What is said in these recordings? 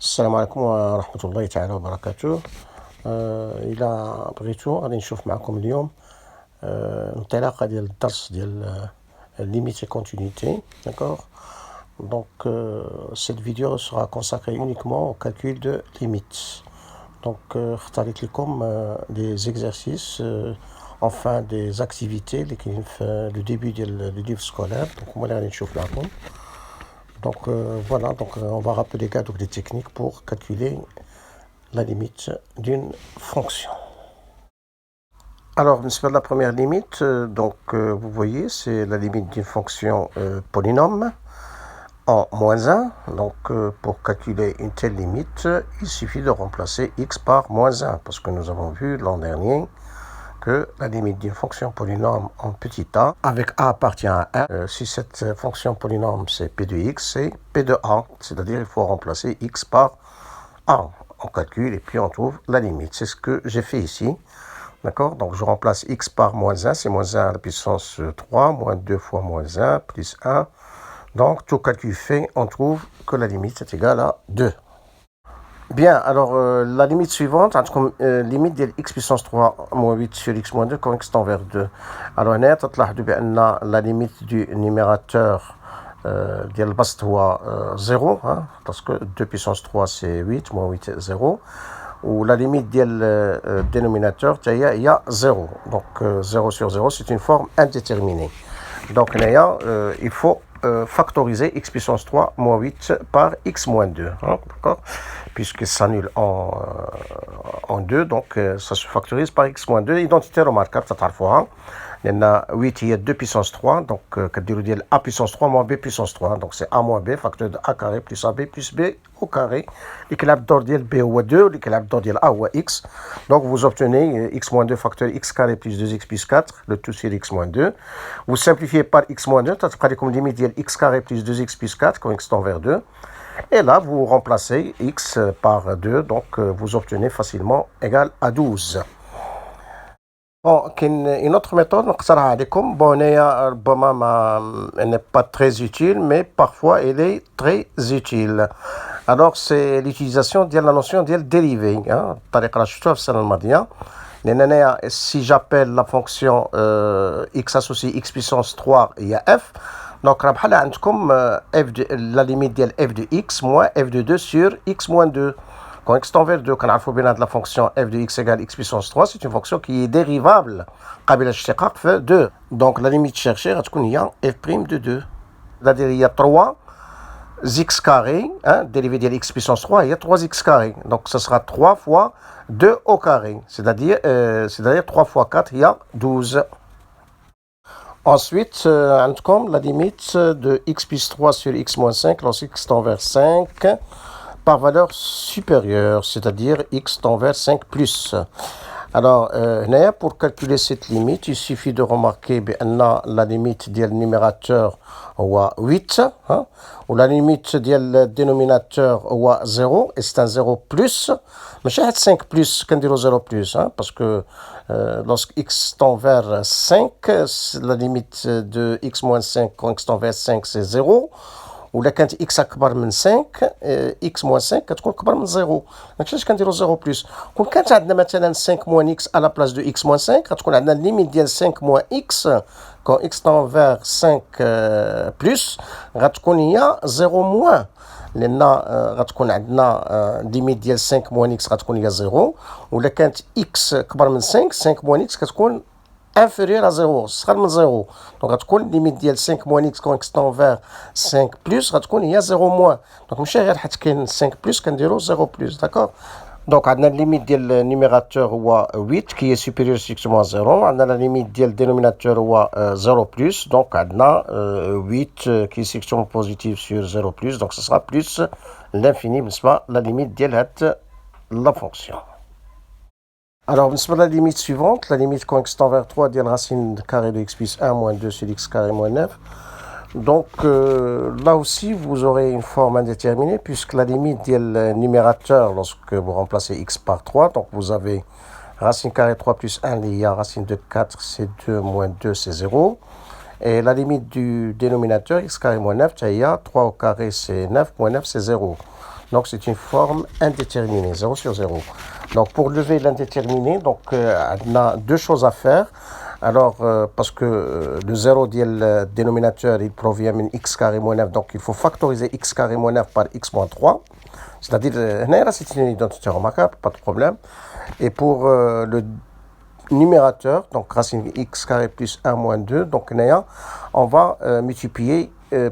السلام عليكم ورحمة الله تعالى وبركاته. إلى بغيتو غادي نشوف معكم اليوم انطلاقة ديال الدرس ديال limite et continuité, d'accord. Donc cette vidéo sera consacrée uniquement au calcul de limites. Donc اختاريت لكم des exercices, enfin des activités اللي كاينين في le début ديال le livre scolaire. Donc هما اللي غادي نشوف معكم. Donc voilà, donc on va rappeler donc des techniques pour calculer la limite d'une fonction. Alors, c'est la première limite, vous voyez, c'est la limite d'une fonction polynôme en moins 1. Donc, pour calculer une telle limite, il suffit de remplacer x par moins 1, parce que nous avons vu l'an dernier que la limite d'une fonction polynôme en petit a, avec a appartient à 1, si cette fonction polynôme c'est p de x, c'est p de a, c'est-à-dire il faut remplacer x par a. On calcule et puis on trouve la limite. C'est ce que j'ai fait ici. D'accord? Donc je remplace x par moins 1, c'est moins 1 à la puissance 3, moins 2 fois moins 1, plus 1. Donc tout calcul fait, on trouve que la limite est égale à 2. Bien, alors la limite suivante, comme limite de x puissance 3 moins 8 sur x moins 2 quand x tend vers 2. Alors هنا تلاحظوا بأن la limite du numérateur ديال البسط هو 0, parce que 2 puissance 3 c'est 8, moins 8 c'est 0. Ou la limite du dénominateur il y a 0. Donc 0 sur 0 c'est une forme indéterminée. Donc il faut factoriser x puissance 3 moins 8 par x moins 2. D'accord, puisque ça s'annule en 2, donc ça se factorise par x moins 2. Identité remarquable, ça تعرفوها. Il y a 8, il y a 2 puissance 3, donc a puissance 3 moins b puissance 3. Donc c'est a moins b, facteur de a carré plus ab plus b au carré. L'équilibre d'ordre de b ou 2, l'équilibre d'ordre de a ou x. Donc vous obtenez x moins 2 facteur x carré plus 2x plus 4, le tout sur x moins 2. Vous simplifiez par x moins 2, ça se comme limite de x carré plus 2x plus 4 quand x tend vers 2. Et là, vous remplacez x par 2, donc vous obtenez facilement égal à 12. Bon, une autre méthode, elle n'est pas très utile, mais parfois elle est très utile. Alors, c'est l'utilisation de la notion de dérivée. Si j'appelle la fonction x associé x puissance 3, il y a f. Donc, la limite de f de x moins f de 2 sur x moins 2. Quand x tend vers 2, quand de la fonction f de x égale x puissance 3, c'est une fonction qui est dérivable. 2. Donc la limite cherchée, il y a f' de 2. C'est-à-dire il y a 3 x carré, dérivé de x puissance 3, il y a 3x carré. Donc ce sera 3 fois 2 au carré. C'est-à-dire 3 fois 4, il y a 12. Ensuite, la limite de x plus 3 sur x moins 5, lorsque x tend vers 5, par valeur supérieure, c'est-à-dire x tend vers 5 plus. Alors, pour calculer cette limite, il suffit de remarquer la limite du numérateur est 8, ou la limite du dénominateur est 0, et c'est un 0 plus. Mais chez 5 plus, qu'on dit 0 plus, parce que lorsque x tend vers 5, la limite de x moins 5 quand x tend vers 5, c'est 0. ولا كانت x اكبر من 5 x moins 5 كتكون اكبر من 0. داكشي علاش كنديروا 0 بلس. كون كانت عندنا مثلا 5 moins x à la place de x moins 5 غتكون عندنا الليميت ديال 5 moins x quand x tend vers 5 plus غتكون هي 0 moins لان غتكون عندنا الليميت ديال 5 moins x غتكون هي 0. ولا كانت x كبر من 5 moins x كتكون inférieur à 0, صغر من 0. Donc غتكون limite ديال 5 moins x quand x tend vers 5 plus غتكون هي 0 moins. Donc ماشي غير حيت كاين 5 plus كنديرو 0 plus, d'accord. Donc عندنا limite ديال النيميراتور هو 8 qui est supérieur strictement à 0. عندنا la limite ديال الدينوميناتور هو 0 plus. Donc عندنا 8 qui est strictement positif sur 0 plus. Donc ce sera plus l'infini بالنسبة la limite ديال هاد la fonction. Alors, la limite suivante, la limite quand x tend vers 3, la racine carrée de x plus 1 moins 2 sur x carré moins 9. Donc, là aussi, vous aurez une forme indéterminée, puisque la limite du numérateur, lorsque vous remplacez x par 3, donc vous avez racine carrée 3 plus 1, il y a racine de 4, c'est 2, moins 2, c'est 0. Et la limite du dénominateur, x carré moins 9, il y a 3 au carré, c'est 9, moins 9, c'est 0. Donc c'est une forme indéterminée, 0 sur 0. Donc pour lever l'indéterminé, donc on a deux choses à faire. Alors parce que le 0 le dénominateur il provient de x carré moins 9, donc il faut factoriser x carré moins 9 par x moins 3. C'est-à-dire, c'est une identité remarquable, pas de problème. Et pour le numérateur, donc racine x carré plus 1 moins 2, donc on va multiplier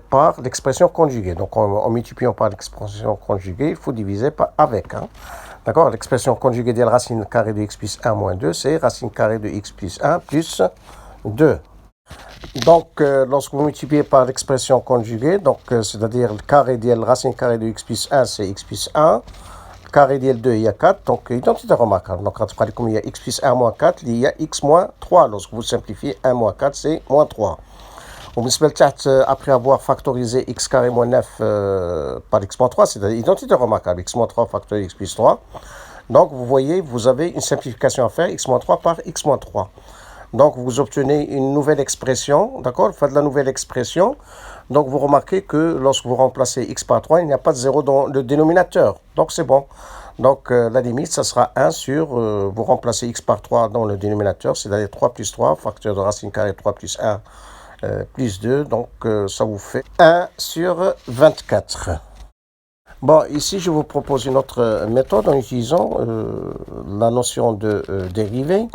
par l'expression conjuguée. Donc en multipliant par l'expression conjuguée, il faut diviser par avec. Hein. D'accord. L'expression conjuguée de la racine carrée de x plus 1 moins 2, c'est racine carrée de x plus 1 plus 2. Donc, lorsque vous multipliez par l'expression conjuguée, donc c'est-à-dire le carré de la racine carrée de x plus 1, c'est x plus 1. Le carré de 2, il y a 4. Donc, identité remarquable. Donc, comme il y a x plus 1 moins 4, il y a x moins 3. Lorsque vous simplifiez 1 moins 4, c'est moins 3. Après avoir factorisé x carré moins 9 par x moins 3, c'est-à-dire identité remarquable, x moins 3 factorisé x plus 3. Donc, vous voyez, vous avez une simplification à faire, x moins 3 par x moins 3. Donc, vous obtenez une nouvelle expression, d'accord? Faites la nouvelle expression. Donc, vous remarquez que lorsque vous remplacez x par 3, il n'y a pas de 0 dans le dénominateur. Donc, c'est bon. Donc, la limite, ça sera 1 sur, vous remplacez x par 3 dans le dénominateur, c'est-à-dire 3 plus 3, facteur de racine carrée 3 plus 1 plus 2. Donc, ça vous fait 1 sur 24. Bon, ici, je vous propose une autre méthode en utilisant la notion de dérivée.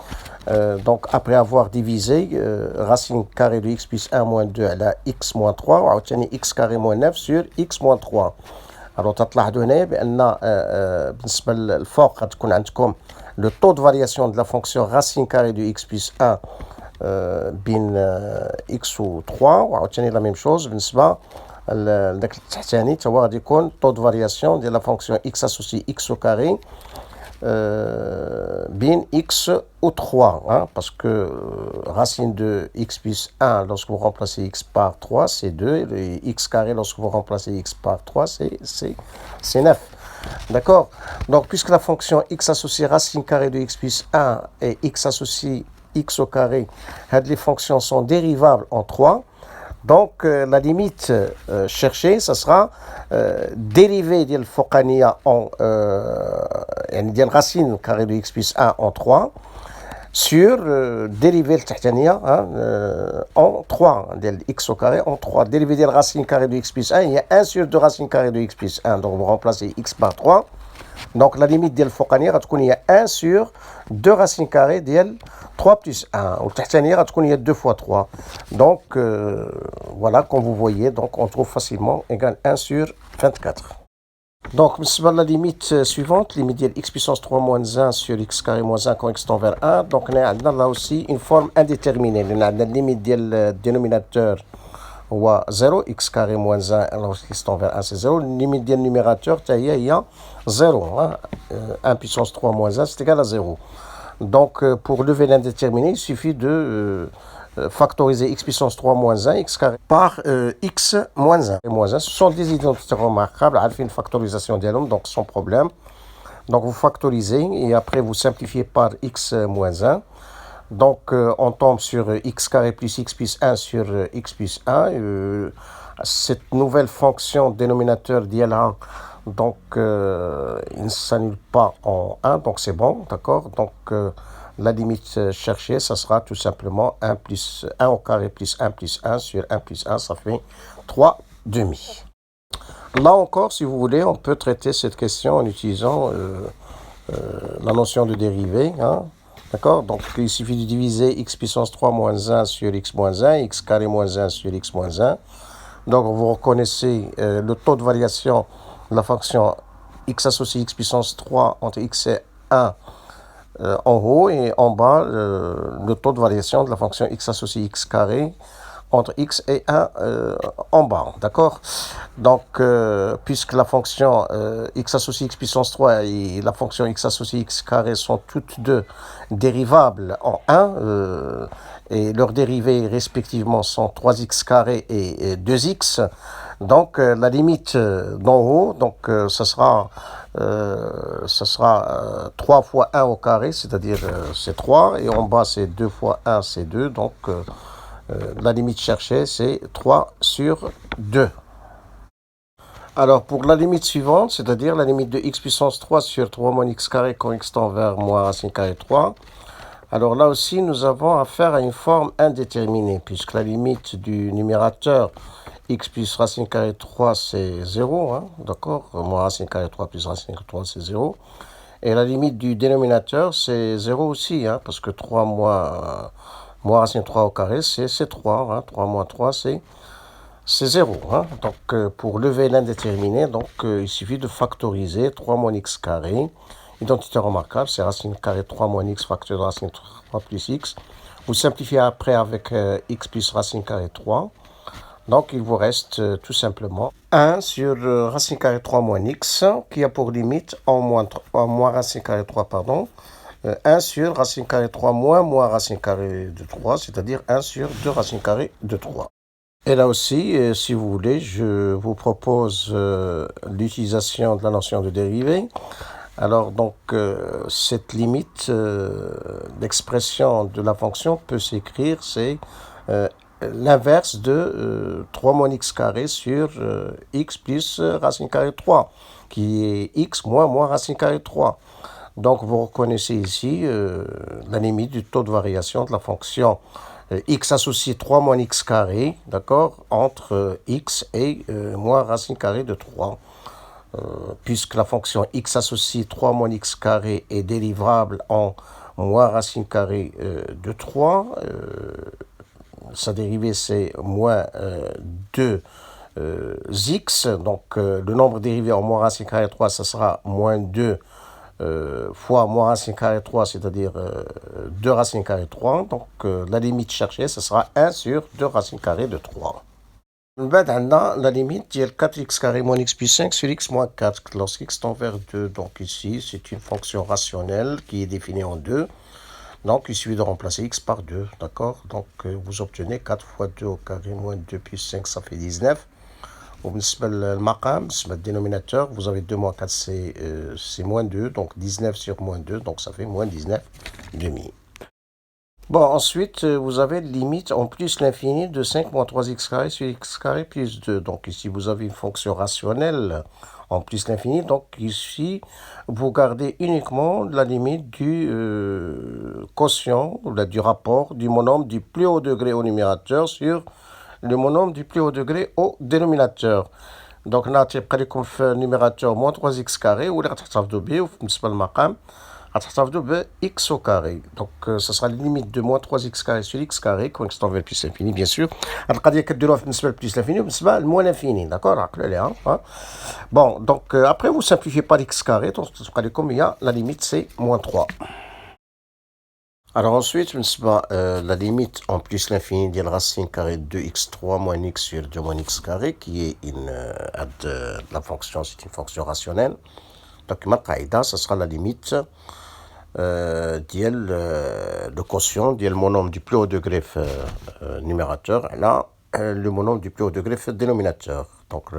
Donc, après avoir divisé racine carrée de x plus 1 moins 2 à la x moins 3, on va obtenir x carré moins 9 sur x moins 3. Alors, تلاحظوا هنا بأن بالنسبة للفوق غتكون عندكم le taux de variation de la fonction racine carrée de x plus 1 بين x و 3 وعاوتاني la même chose بالنسبة لذاك التحتاني تا هو غادي يكون taux de variation de la fonction x associé x au carré بين x ou 3, hein, parce que racine de x plus 1 lorsque vous remplacez x par 3 c'est 2, et x carré lorsque vous remplacez x par 3 c'est 9. D'accord. Donc puisque la fonction x associée racine carrée de x plus 1 et x associé x au carré, les fonctions sont dérivables en 3. Donc la limite cherchée, ça sera dérivée de l'fokania en racine carrée de x plus 1 en 3 sur dérivée de en 3, de x au carré en 3. Dérivée de racine carrée de x plus 1, il y a 1 sur 2 racine carrée de x plus 1. Donc vous remplacez x par 3. Donc la limite de l'fokania, il y a 1 sur 2 racines carrées de 3 plus 1. Ou il y a 2 fois 3. Donc voilà, comme vous voyez, donc on trouve facilement égal 1 sur 24. Donc, la limite suivante, limite de x puissance 3 moins 1 sur x carré moins 1 quand x tend vers 1. Donc, on a là aussi une forme indéterminée. On a la limite du dénominateur ou 0, x carré moins 1, alors x tend vers 1 c'est 0. La limite du numérateur, il y a 0. Hein. 1 puissance 3 moins 1, c'est égal à 0. Donc, pour lever l'indéterminé, il suffit de factoriser x puissance 3 moins 1, x carré, par x moins 1. Et moins 1, ce sont des identités remarquables, elle fait une factorisation d'elle, donc sans problème. Donc, vous factorisez et après vous simplifiez par x moins 1. Donc, on tombe sur x carré plus x plus 1 sur x plus 1. Cette nouvelle fonction dénominateur d'IL1, donc, il ne s'annule pas en 1, donc c'est bon, d'accord. Donc, la limite cherchée, ça sera tout simplement 1 au carré plus 1 plus 1 sur 1 plus 1, ça fait 3 demi. Là encore, si vous voulez, on peut traiter cette question en utilisant la notion de dérivée, hein. D'accord. Donc, il suffit de diviser x puissance 3 moins 1 sur x moins 1, x carré moins 1 sur x moins 1. Donc, vous reconnaissez le taux de variation de la fonction x associé x puissance 3 entre x et 1 en haut, et en bas, le taux de variation de la fonction x associé x carré entre x et 1 en bas, d'accord. Donc, puisque la fonction x associé x puissance 3 et la fonction x associé x carré sont toutes deux dérivables en 1, et leurs dérivés respectivement sont 3x carré et 2x, donc la limite d'en haut, donc ce sera 3 fois 1 au carré, c'est-à-dire c'est 3, et en bas c'est 2 fois 1, c'est 2, donc la limite cherchée, c'est 3 sur 2. Alors, pour la limite suivante, c'est-à-dire la limite de x puissance 3 sur 3 moins x carré quand x tend vers moins racine carré 3, alors là aussi, nous avons affaire à une forme indéterminée, puisque la limite du numérateur x plus racine carré 3, c'est 0, hein, d'accord? Moins racine carré 3 plus racine carré 3, c'est 0. Et la limite du dénominateur, c'est 0 aussi, hein, parce que 3 moins racine 3 au carré, c'est 3. Hein, 3 moins 3, c'est 0. Hein. Donc, pour lever l'indéterminé, il suffit de factoriser 3 moins x carré. Identité remarquable, c'est racine carré 3 moins x facteur de racine 3 plus x. Vous simplifiez après avec x plus racine carré 3. Donc, il vous reste tout simplement 1 sur racine carré 3 moins x, qui a pour limite en moins racine carré 3, pardon, 1 sur racine carré 3 moins racine carré de 3, c'est-à-dire 1 sur 2 racine carré de 3. Et là aussi, si vous voulez, je vous propose l'utilisation de la notion de dérivée. Alors, cette limite d'expression de la fonction peut s'écrire, c'est l'inverse de 3 moins x carré sur x plus racine carré 3, qui est x moins racine carré 3. Donc, vous reconnaissez ici la limite du taux de variation de la fonction x associé 3 moins x carré, d'accord, entre x et moins racine carré de 3. Puisque la fonction x associé 3 moins x carré est délivrable en moins racine carré de 3, sa dérivée c'est moins 2 x, donc le nombre dérivé en moins racine carré de 3, ça sera moins 2 fois moins racine carré 3, c'est-à-dire 2 racine carré 3. Donc la limite cherchée, ce sera 1 sur 2 racine carré de 3. La limite est 4x carré moins x plus 5 sur x moins 4 lorsque x tend vers 2. Donc ici, c'est une fonction rationnelle qui est définie en 2. Donc il suffit de remplacer x par 2. D'accord? Donc vous obtenez 4 fois 2 au carré moins 2 plus 5, ça fait 19. Le dénominateur, vous avez 2 moins 4, c'est moins 2, donc 19 sur moins 2, donc ça fait moins 19 demi. Bon, ensuite, vous avez limite en plus l'infini de 5 moins 3x carré sur x carré plus 2. Donc ici, vous avez une fonction rationnelle en plus l'infini. Donc ici, vous gardez uniquement la limite du quotient, ou du rapport du monombre du plus haut degré au numérateur sur le monombre du plus haut degré au dénominateur. Donc, on a le numérateur moins 3x carré, ou x au carré. Donc, ce sera la limite de moins 3x carré sur x carré, quand x tend vers plus l'infini, bien sûr. Après, plus l'infini, moins l'infini, d'accord? Bon, donc, après, vous simplifiez par x carré, donc, comme il y a, la limite, c'est moins 3. Alors ensuite, la limite en plus l'infini de la racine carrée de x3 moins x sur 2 moins x carré, qui est la fonction, c'est une fonction rationnelle. Donc, ça sera la limite le quotient, le monombre du plus haut degré numérateur, et là, le monombre du plus haut degré dénominateur. Donc,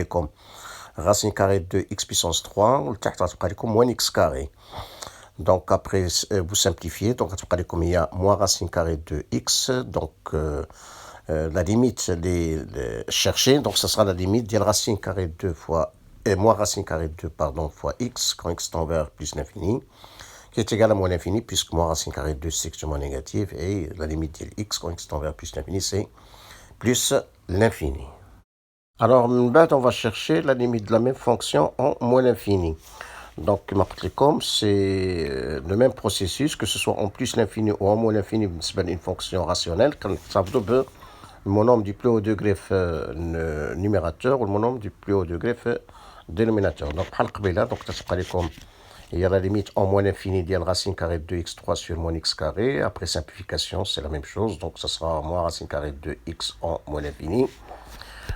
comme racine carrée de x puissance 3, ou comme moins x carré. Donc après, vous simplifiez, donc comme il y a moins racine carrée de x, donc la limite cherchée, donc ce sera la limite de racine carrée de 2 fois, moins racine carrée de 2, pardon, fois x, quand x tend vers plus l'infini, qui est égal à moins l'infini, puisque moins racine carrée de 2, c'est extrêmement négatif, et la limite de x, quand x tend vers plus l'infini, c'est plus l'infini. Alors, on va chercher la limite de la même fonction en moins l'infini. Donc, c'est le même processus, que ce soit en plus l'infini ou en moins l'infini, c'est une fonction rationnelle, comme ça veut dire le monombre du plus haut degré numérateur ou le monombre du plus haut degré dénominateur. Donc, il y a la limite en moins l'infini de racine carrée de 2x3 sur moins x carré. Après simplification, c'est la même chose, donc ça sera moins racine carrée de x en moins l'infini.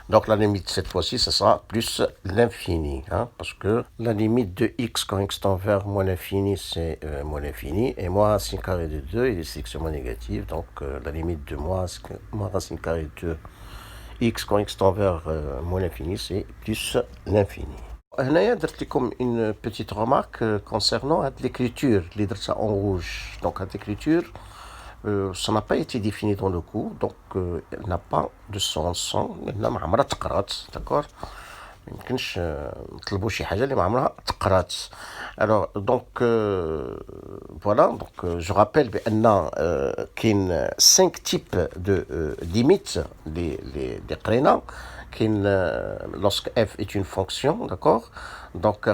Donc la limite cette fois-ci, ça sera plus l'infini, hein, parce que la limite de x quand x tend vers moins l'infini, c'est moins l'infini, et moins racine carrée de 2 est strictement négatif, donc la limite de moins racine carrée de x quand x tend vers moins l'infini, c'est plus l'infini. Là, درت لكم une petite remarque concernant l'écriture, les en rouge. Donc l'écriture, ça n'a pas été défini dans le cours, donc elle n'a pas de sens, d'accord? يمكنش نطلبوا شي حاجه اللي ما عمرها تقرات. Alors, donc, voilà, donc, je rappelle qu'il y a 5 types de limites des qrina, lorsque f est une fonction, d'accord? Donc,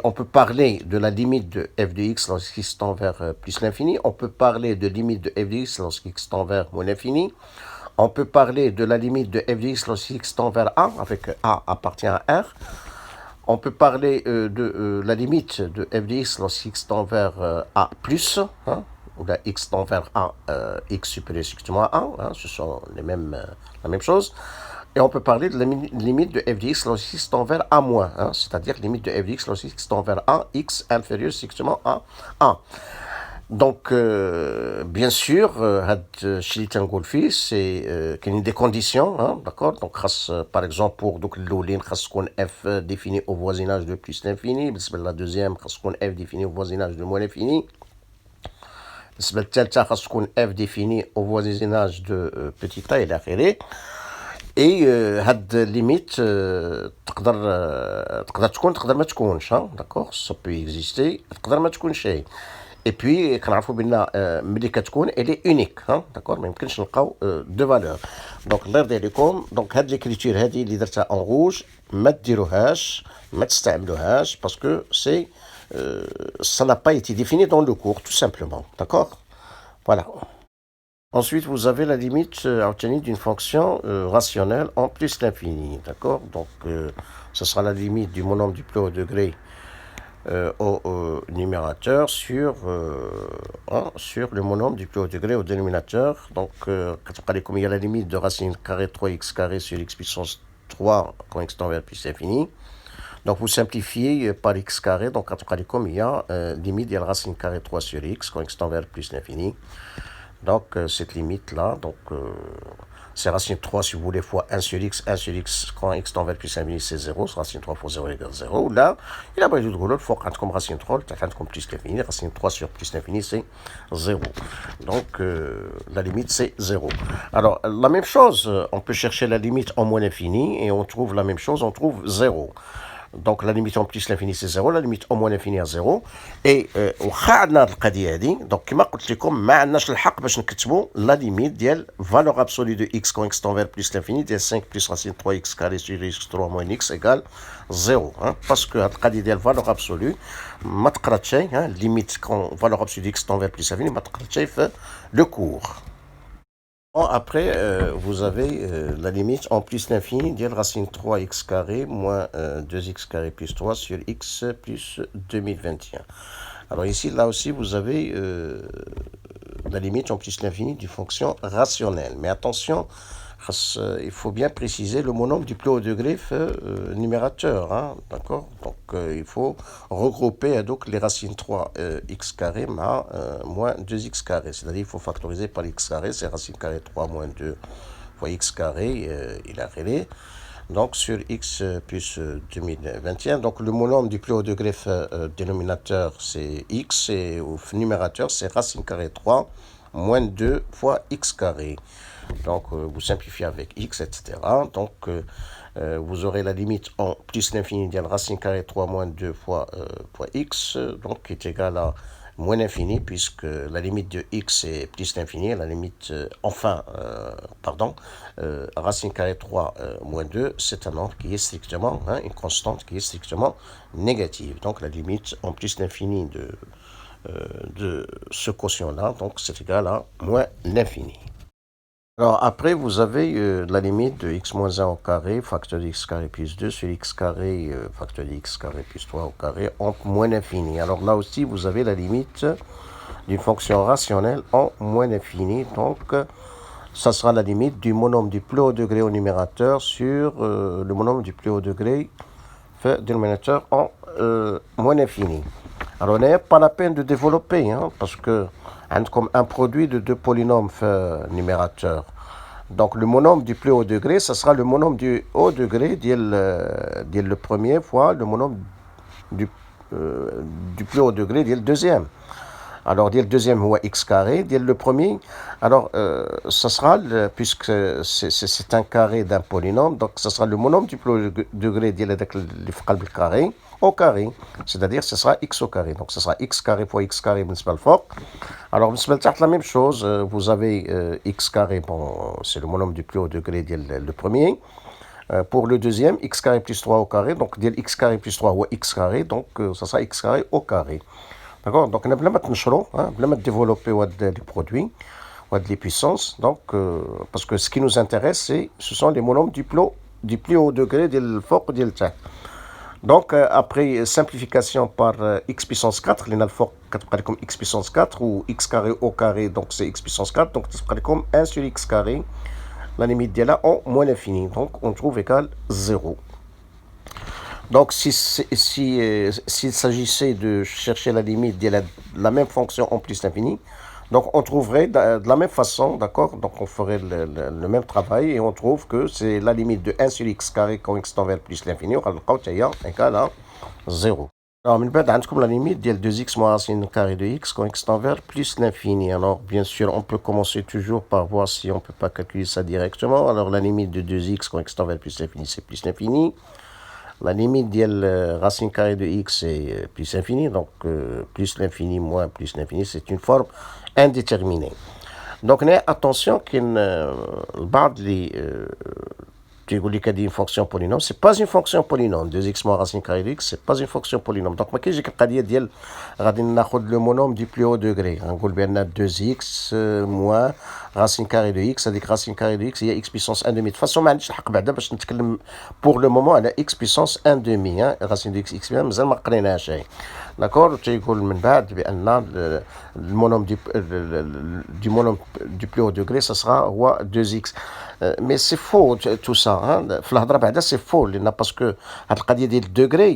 on peut parler de la limite de f de x lorsqu'x tend vers plus l'infini, on peut parler de limite de f de x lorsqu'x tend vers moins l'infini, on peut parler de la limite de f de x lorsqu'x tend vers a, avec a appartient à R. On peut parler de la limite de f de x lorsqu'x tend vers a plus, hein, ou la x tend vers a, x supérieur strictement à 1, hein, ce sont la même chose. Et on peut parler de la limite de f de x lorsqu'x tend vers a moins, hein, c'est-à-dire limite de f de x lorsqu'x tend vers a, x inférieur strictement à 1. Donc, bien sûr, c'est qu'il y a des conditions, hein, d'accord? Donc, par exemple, pour l'olin, f défini au voisinage de plus l'infini, la deuxième, f défini au voisinage de moins l'infini, la troisième, f défini au voisinage de petit a et l'akhiri. Et cette limite, d'accord? Ça peut exister, et puis, elle est unique, hein, d'accord? Mais il y a deux valeurs. Donc, donc, cette écriture, اللي درتها en rouge, ما تديروهاش, ما تستعملوهاش, parce que ça n'a pas été défini dans le cours, tout simplement, d'accord? Voilà. Ensuite, vous avez la limite à obtenir d'une fonction rationnelle en plus l'infini, d'accord? Donc, ce sera la limite du monome du plus haut degré au numérateur sur le monome du plus haut degré au dénominateur. Donc, comme il y a la limite de racine carré 3x carré sur x puissance 3 quand x tend vers plus l'infini. Donc, vous simplifiez par x carré. Donc, comme il y a limite de la racine carré 3 sur x quand x tend vers plus l'infini. Donc, cette limite-là, donc, c'est racine 3, si vous voulez, fois 1 sur x quand x tend vers plus l'infini, c'est 0, c'est racine 3 fois 0 égale 0. Là, il a pas de l'autre fois, comme racine 3, comme plus l'infini, racine 3 sur plus l'infini, c'est 0. Donc, la limite, c'est 0. Alors, la même chose, on peut chercher la limite en moins l'infini, et on trouve la même chose, on trouve 0. Donc la limite en plus l'infini c'est 0, la limite en moins l'infini à 0. Et وخاعدنا القضيه هذه دونك كما قلت لكم ما عندناش الحق باش نكتبوا لا ليميت ديال valeur absolue de x quand x tend vers plus l'infini ديال 5 plus racine 3x carré sur x 3 moins x égale 0, hein, parce que هاد القضيه ديال valeur absolue ما تقرات شيء, hein, limite quand valeur absolue de x tend vers plus l'infini ما تقرات شيء في le cours. Bon, après, vous avez la limite en plus l'infini de racine 3x carré moins 2x carré plus 3 sur x plus 2021. Alors ici, là aussi, vous avez la limite en plus l'infini d'une fonction rationnelle. Mais attention, il faut bien préciser le monome du plus haut degré numérateur, hein, d'accord? Donc il faut regrouper donc les racines 3x carré moins 2x carré, c'est-à-dire il faut factoriser par x carré, c'est racine carré 3 moins 2 fois x carré, il a relé. Donc sur x plus 2021, donc le monome du plus haut degré dénominateur c'est x et au numérateur c'est racine carré 3 moins 2 fois x carré. Donc vous simplifiez avec x, etc. Donc vous aurez la limite en plus l'infini de racine carré 3 moins 2 fois x, donc qui est égal à moins l'infini, puisque la limite de x est plus l'infini, la limite, racine carré 3 moins 2, c'est un nombre qui est strictement, hein, une constante qui est strictement négative. Donc la limite en plus l'infini de ce quotient-là, donc c'est égal à moins l'infini. Alors après, vous avez la limite de x moins 1 au carré, facteur de x carré plus 2 sur x carré, facteur de x carré plus 3 au carré, en moins l'infini. Alors là aussi, vous avez la limite d'une fonction rationnelle en moins l'infini. Donc, ça sera la limite du monome du plus haut degré au numérateur sur le monome du plus haut degré dénominateur en moins l'infini. Alors, il n'y a pas la peine de développer, hein, parce que comme un produit de deux polynômes numérateurs. Donc le monome du plus haut degré, ça sera le monome du haut degré le premier fois le monome du plus haut degré le deuxième. Alors, dès le deuxième, ou x carré, dès le premier, alors, ça sera, puisque c'est un carré d'un polynôme, donc ça sera le monôme du plus haut degré avec le carré au carré, c'est-à-dire ce sera x au carré. Donc, ce sera x carré fois x carré, alors, la même chose, vous avez x carré, bon, c'est le monôme du plus haut degré, le premier. Pour le deuxième, x carré plus 3 au carré, donc x carré plus 3 ou x carré, donc ça sera x carré au carré. D'accord. Donc, on a besoin de développer les produits, les puissances. Donc, parce que ce qui nous intéresse, ce sont les monômes du plus haut degré, du fort ou du bas. Donc, après simplification par x puissance 4, il y a le fort comme x puissance 4 ou x carré au carré, donc c'est x puissance 4, donc c'est comme 1 sur x carré, la limite de là en moins l'infini. Donc, on trouve égal 0. Donc, s'il s'agissait de chercher la limite de la même fonction en plus l'infini, donc on trouverait de la même façon, d'accord. Donc, on ferait le même travail et on trouve que c'est la limite de 1 sur x carré quand x tend vers plus l'infini, on va égal à 0. Alors, on a la limite de 2x moins racine carrée de x quand x tend vers plus l'infini. Alors, bien sûr, on peut commencer toujours par voir si on ne peut pas calculer ça directement. Alors, la limite de 2x quand x tend vers plus l'infini, c'est plus l'infini. La limite de racine carrée de x, c'est plus l'infini. Donc, plus l'infini moins plus l'infini, c'est une forme indéterminée. Donc, attention qu'une barre tu dis une fonction polynôme, c'est pas une fonction polynôme. 2x moins racine carrée de x, c'est pas une fonction polynôme. Donc, je vais dire le monôme du plus haut degré. On va dire 2x moins racine carrée de x, c'est-à-dire racine carrée de x, il y a x puissance 1 demi. De toute façon, pour le moment, elle a x puissance 1 demi. Racine de x, x bien, mais elle m'a pas. D'accord. Tu dis le monôme du monôme du plus haut degré, ça sera 2x. Mais c'est faux tout ça. في الهضره بعدا c'est faux parce que هاد القضيه ديال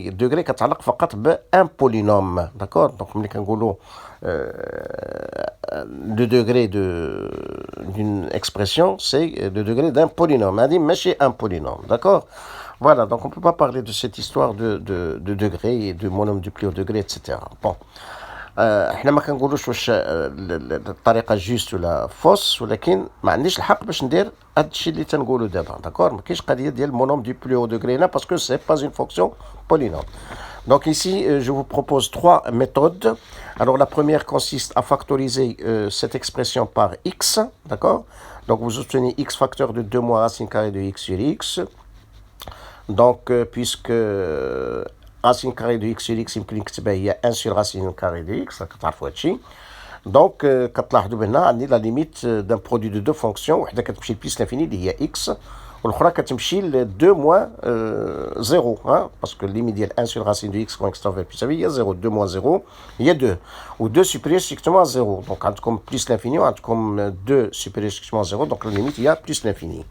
الدوغري كتعلق فقط بان بولينوم. داكور. دونك ملي كنقولوا le degré d'une expression, c'est le degré d'un polynôme. هذه ماشي un polynôme. D'accord. Voilà, donc on ne peut pas parler de cette histoire de degré et du monôme du plus haut degré, etc. Bon. احنا ما كنقولوش واش الطريقه جوست ولا فوس، ولكن ما عنديش الحق باش ندير هذا الشيء اللي تنقولوا دابا. داكور. ما كاينش قضيه ديال المونوم دو بلو او degré هنا parce que c'est pas une fonction polynôme. Donc ici, je vous propose trois méthodes. Alors la première consiste à factoriser cette expression par x, d'accord. Donc vous obtenez x facteur de 2 moins racine carrée de x sur x. Donc puisque racine carrée de x sur x implique qu'il y a 1 sur racine carrée de x, donc كتلاحظوا بان عندي la limite d'un produit de deux fonctions، وحده كتمشي لبليس l'infini اللي هي x، والاخرى كتمشي ل 2 moins 0 parce que limite ديال 1 sur racine de x quand x tend vers plus l'infini هي 0. 2 moins 0 هي 2 ou 2 supérieur strictement à 0. Donc عندكم plus l'infini وعندكم 2 supérieur strictement à 0. Donc la limite il y a plus l'infini.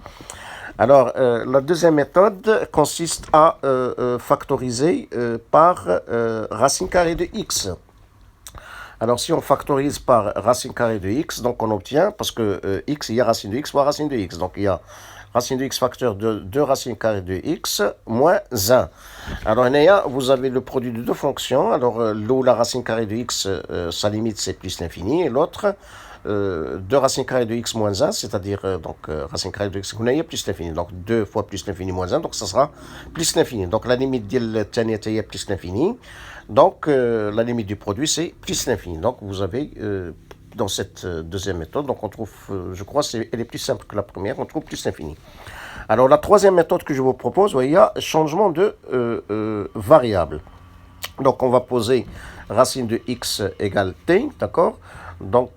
Alors, la deuxième méthode consiste à factoriser par racine carrée de x. Alors, si on factorise par racine carrée de x, donc on obtient, parce que x, il y a racine de x fois racine de x. Donc, il y a racine de x facteur de 2 racine carrée de x moins 1. Alors, vous avez le produit de deux fonctions. Alors, la racine carrée de x, sa limite, c'est plus l'infini, et l'autre, 2 racine carrée de x moins 1, c'est-à-dire racine carrée de x plus l'infini. Donc 2 fois plus l'infini moins 1, donc ça sera plus l'infini. Donc la limite de الثانية هي plus l'infini. Donc la limite du produit c'est plus l'infini. Donc vous avez dans cette deuxième méthode, donc on trouve, je crois, elle est plus simple que la première, on trouve plus l'infini. Alors la troisième méthode que je vous propose, il y a changement de variable. Donc on va poser racine de x égale t, d'accord. Donc,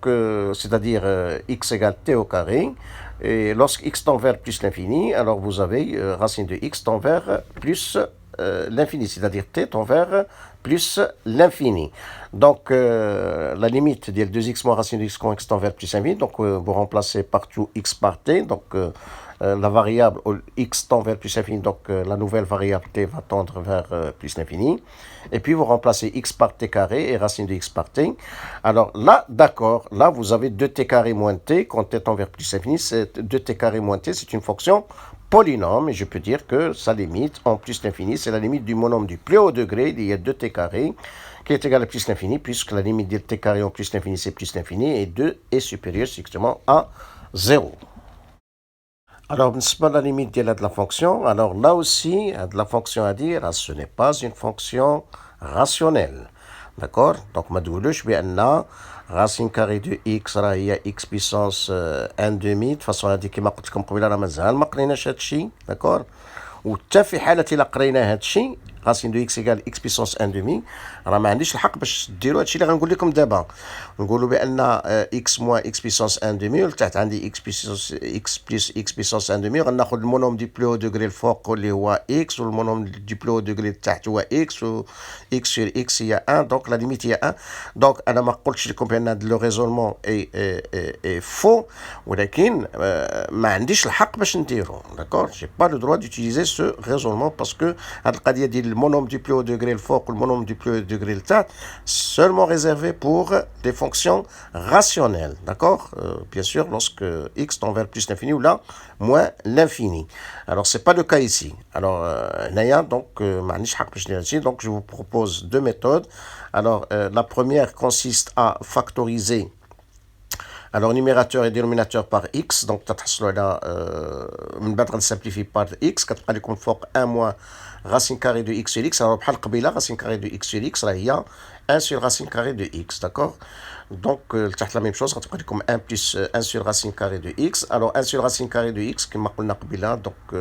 c'est-à-dire x égale t au carré. Et lorsque x tend vers plus l'infini, alors vous avez racine de x tend vers plus l'infini, c'est-à-dire t tend vers plus l'infini. Donc, la limite de 2x moins racine de x quand x tend vers plus l'infini, donc vous remplacez partout x par t, donc la variable x tend vers plus l'infini, donc la nouvelle variable t va tendre vers plus l'infini. Et puis vous remplacez x par t carré et racine de x par t. Alors là, d'accord, là vous avez 2t carré moins t, quand t tend vers plus l'infini, c'est 2t carré moins t, c'est une fonction polynôme, et je peux dire que sa limite en plus l'infini, c'est la limite du monôme du plus haut degré, il y a 2t carré, qui est égal à plus l'infini, puisque la limite de t carré en plus l'infini, c'est plus l'infini, et 2 est supérieur strictement à 0. Alors, ce n'est pas la limite de la fonction. Alors là aussi, de la fonction à dire, ce n'est pas une fonction rationnelle. D'accord? Donc, ma doulouche, bien, racine carrée de x, il y a x puissance 1 demi. De toute façon, هذه كما قلت لكم قبيله راه مازال ما قريناش هذا الشيء. D'accord? وحتى في حالة إلا قرينا هذا الشيء racine de x égale x puissance 1 demi راه ما عنديش الحق باش ديروا هادشي اللي غنقول لكم دابا نقولوا بان x moins x puissance 1 demi ولتحت عندي x puissance x plus x puissance 1 demi غناخذ المونوم دي بلو دوغري الفوق اللي هو x والمونوم دي بلو دوغري التحت هو x و x sur x هي 1 دونك لا ليميت هي 1 دونك انا ما قلتش لكم بان هذا لو ريزونمون اي فو ولكن ما عنديش الحق باش نديرو داكور جي با لو دروا دوتيليزي سو ريزونمون باسكو هاد القضيه ديال le monôme du plus haut degré le fort ou le monôme du plus haut degré le tas, seulement réservé pour des fonctions rationnelles. D'accord bien sûr, lorsque x tend vers plus l'infini ou là, moins l'infini. Alors, ce n'est pas le cas ici. Alors, Naya, donc, je vous propose deux méthodes. Alors, la première consiste à factoriser alors numérateur et dénominateur par x donc تتحصلوا على من بعد غنسامبليفي par x كتبقى لكم فوق 1 moins racine carrée de x sur x alors بحال قبيله racine carrée de x sur x راه هي 1 sur racine carrée de x d'accord donc تحت la même chose غتبقى لكم 1 plus 1 sur racine carrée de x alors 1 sur racine carrée de x كما قلنا قبيله donc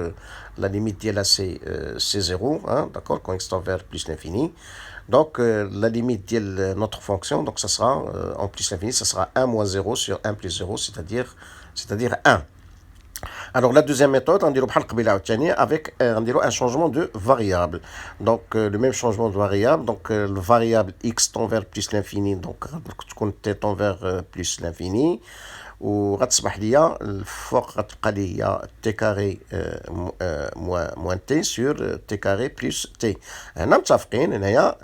la limite ديالها c'est 0 hein, d'accord quand x tend vers plus l'infini. Donc, la limite de notre fonction, donc ça sera, en plus l'infini, ça sera 1 moins 0 sur 1 plus 0, c'est-à-dire 1. Alors, la deuxième méthode, on dirait avec un changement de variable. Donc, le même changement de variable, donc le variable x tend vers plus l'infini, donc t tend vers plus l'infini. وغتصبح ليا الفوق غتبقى لي هي تي كاري موان تي سور تي كاري بلس تي هنا متفقين هنايا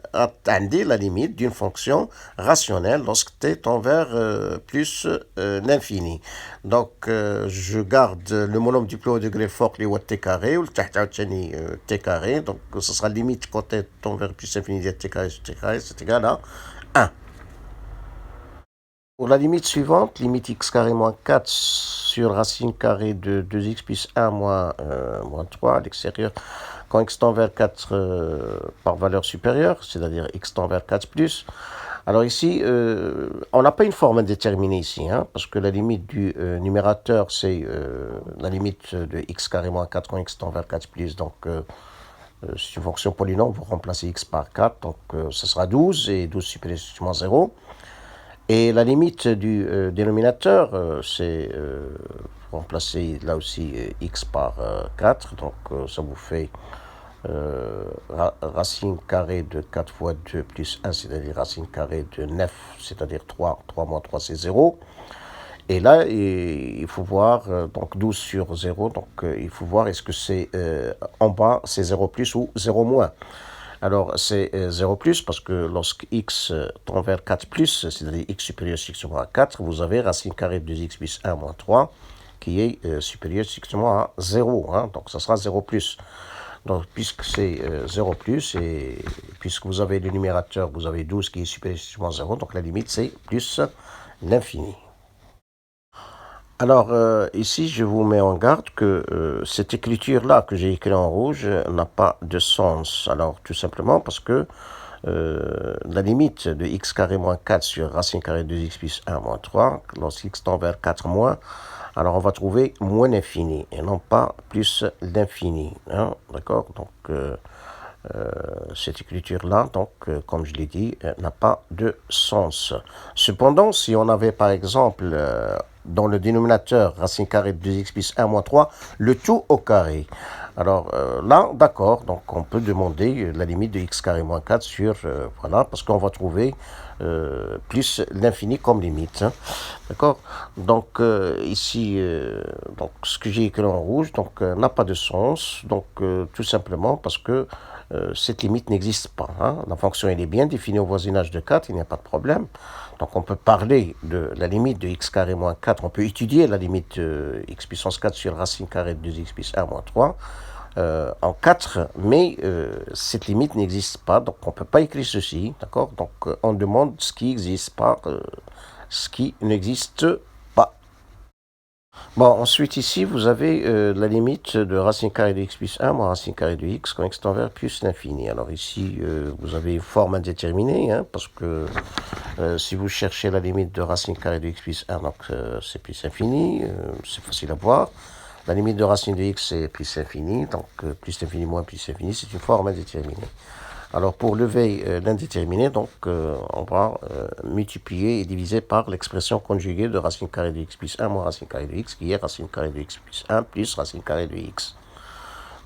عندي لا ليميت دون فونكسيون راسيونيل لوسك تي تون فيغ بلس لانفيني دونك جو غارد لو مونوم دو بلو دوغري الفوق اللي هو تي كاري ولتحت عاوتاني تي كاري دونك سو سرا ليميت كون تي تون فيغ بلس انفيني ديال تي كاري سو تي كاري سي ايغال ا 1. Pour la limite suivante, limite x carré moins 4 sur racine carrée de 2x plus 1 moins 3 à l'extérieur, quand x tend vers 4 par valeur supérieure, c'est-à-dire x tend vers 4 plus. Alors ici, on n'a pas une forme indéterminée ici, hein, parce que la limite du numérateur, c'est la limite de x carré moins 4 quand x tend vers 4 plus, donc c'est une fonction polynôme, vous remplacez x par 4, donc ça sera 12, et 12 supérieur à 0. Et la limite du dénominateur, c'est remplacer là aussi x par 4, donc ça vous fait racine carrée de 4 fois 2 plus 1, c'est-à-dire racine carrée de 9, c'est-à-dire 3, 3 moins 3 c'est 0. Et là, il faut voir, donc 12 sur 0, donc il faut voir est-ce que c'est en bas, c'est 0 plus ou 0 moins. Alors, c'est 0 plus parce que lorsque x tend vers 4 plus, c'est-à-dire x supérieur strictement à 4, vous avez racine carrée de 2x plus 1 moins 3 qui est supérieur strictement à 0. Hein, donc, ça sera 0 plus. Donc, puisque c'est 0 plus, et puisque vous avez le numérateur, vous avez 12 qui est supérieur strictement à 0, donc la limite c'est plus l'infini. Alors, ici, je vous mets en garde que cette écriture-là que j'ai écrite en rouge n'a pas de sens. Alors, tout simplement parce que la limite de x carré moins 4 sur racine carrée de x plus 1 moins 3, lorsque x tend vers 4 moins, alors on va trouver moins l'infini et non pas plus l'infini. Hein, d'accord? Donc, cette écriture-là, donc, comme je l'ai dit, n'a pas de sens. Cependant, si on avait par exemple dans le dénominateur racine carrée de 2x plus 1 moins 3, le tout au carré. Alors là, d'accord, donc on peut demander la limite de x carré moins 4 sur, voilà, parce qu'on va trouver plus l'infini comme limite. Hein, d'accord? Donc ici, donc, ce que j'ai écrit en rouge donc n'a pas de sens, donc tout simplement parce que cette limite n'existe pas. Hein. La fonction elle est bien définie au voisinage de 4, il n'y a pas de problème. Donc on peut parler de la limite de x carré moins 4, on peut étudier la limite de x puissance 4 sur racine carrée de 2x plus 1 moins 3. en 4, mais cette limite n'existe pas, donc on ne peut pas écrire ceci, d'accord? Donc on demande ce qui existe, pas ce qui n'existe pas. Bon, ensuite ici, vous avez la limite de racine carrée de x plus 1 moins racine carrée de x quand x tend vers plus l'infini. Alors ici, vous avez une forme indéterminée, hein, parce que si vous cherchez la limite de racine carrée de x plus 1, donc c'est plus infini, c'est facile à voir. La limite de racine de x, c'est plus infini, donc plus infini moins plus infini, c'est une forme indéterminée. Alors pour lever l'indéterminé, donc on va multiplier et diviser par l'expression conjuguée de racine carrée de x plus 1 moins racine carrée de x, qui est racine carrée de x plus 1 plus racine carrée de x.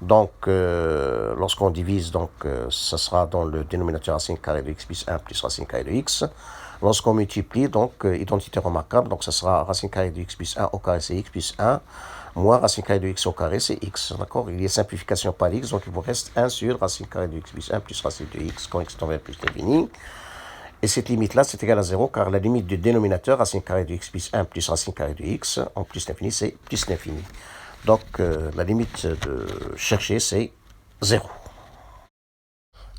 Donc lorsqu'on divise, donc ça sera dans le dénominateur racine carrée de x plus 1 plus racine carrée de x. Lorsqu'on multiplie, donc identité remarquable, donc ça sera racine carrée de x plus 1 au carré, c'est x plus 1, moins racine carrée de x au carré, c'est x. D'accord? Il y a simplification par x, donc il vous reste 1 sur racine carrée de x plus 1 plus racine de x, quand x tend vers plus l'infini. Et cette limite-là, c'est égal à 0, car la limite du dénominateur, racine carrée de x plus 1 plus racine carrée de x, en plus l'infini, c'est plus l'infini. Donc la limite de chercher, c'est 0.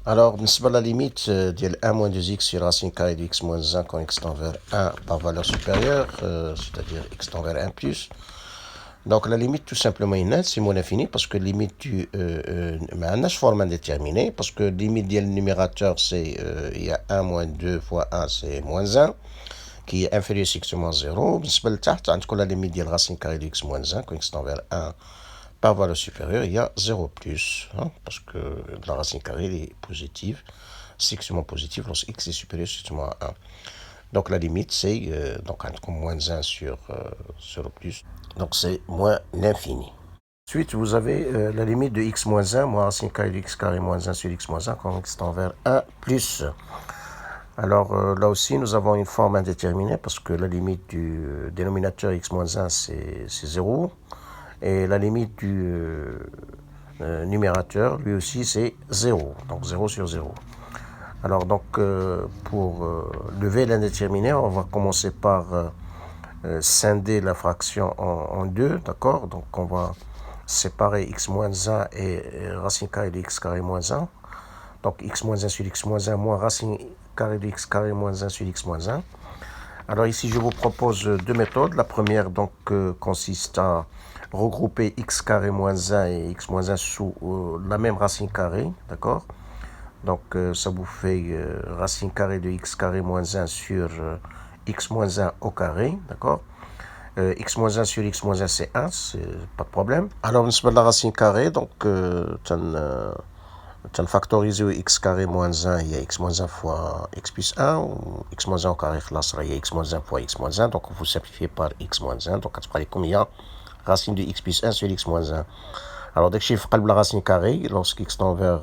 Alors, la limite de 1 moins 2x sur racine carrée de x moins 1 quand x tend vers 1 par valeur supérieure, c'est-à-dire x tend vers 1 plus. Donc la limite tout simplement est nette, c'est moins l'infini, parce que limite du forme indéterminée, parce que limite du numérateur, c'est il y a 1 moins 2 fois 1, c'est moins 1, qui est inférieur à x moins 0. La limite de racine carrée de x moins 1 quand x tend vers 1 par valeur supérieure, il y a 0 plus, hein, parce que la racine carrée est positive, strictement positive lorsque x est supérieur à strictement 1. Donc la limite, c'est donc moins 1 sur le plus, donc c'est moins l'infini. Ensuite, vous avez la limite de x moins 1, moins racine carrée de x carré moins 1 sur x moins 1, quand x tend vers 1 plus. Alors là aussi, nous avons une forme indéterminée, parce que la limite du dénominateur x moins 1, c'est 0. Et la limite du numérateur, lui aussi, c'est 0. Donc 0 sur 0. Alors donc, pour lever l'indéterminé, on va commencer par scinder la fraction en deux, d'accord? Donc on va séparer x moins 1 et racine carrée de x carré moins 1. Donc x moins 1 sur x moins 1 moins racine carrée de x carré moins 1 sur x moins 1. Alors ici, je vous propose deux méthodes. La première donc consiste à regrouper x carré moins 1 et x moins 1 sous la même racine carrée, d'accord? Donc ça vous fait racine carrée de x carré moins 1 sur x moins 1 au carré, d'accord? X moins 1 sur x moins 1, c'est 1, c'est pas de problème. Alors, on se met la racine carrée, donc tu as factorisé x carré moins 1, il y a x moins 1 fois x plus 1, ou x moins 1 au carré, là, il y a x moins 1 fois x moins 1, donc vous simplifiez par x moins 1, donc tu prends combien? Racine de x plus 1 sur x moins 1. Alors, dès que je fais la racine carrée, lorsque x tend vers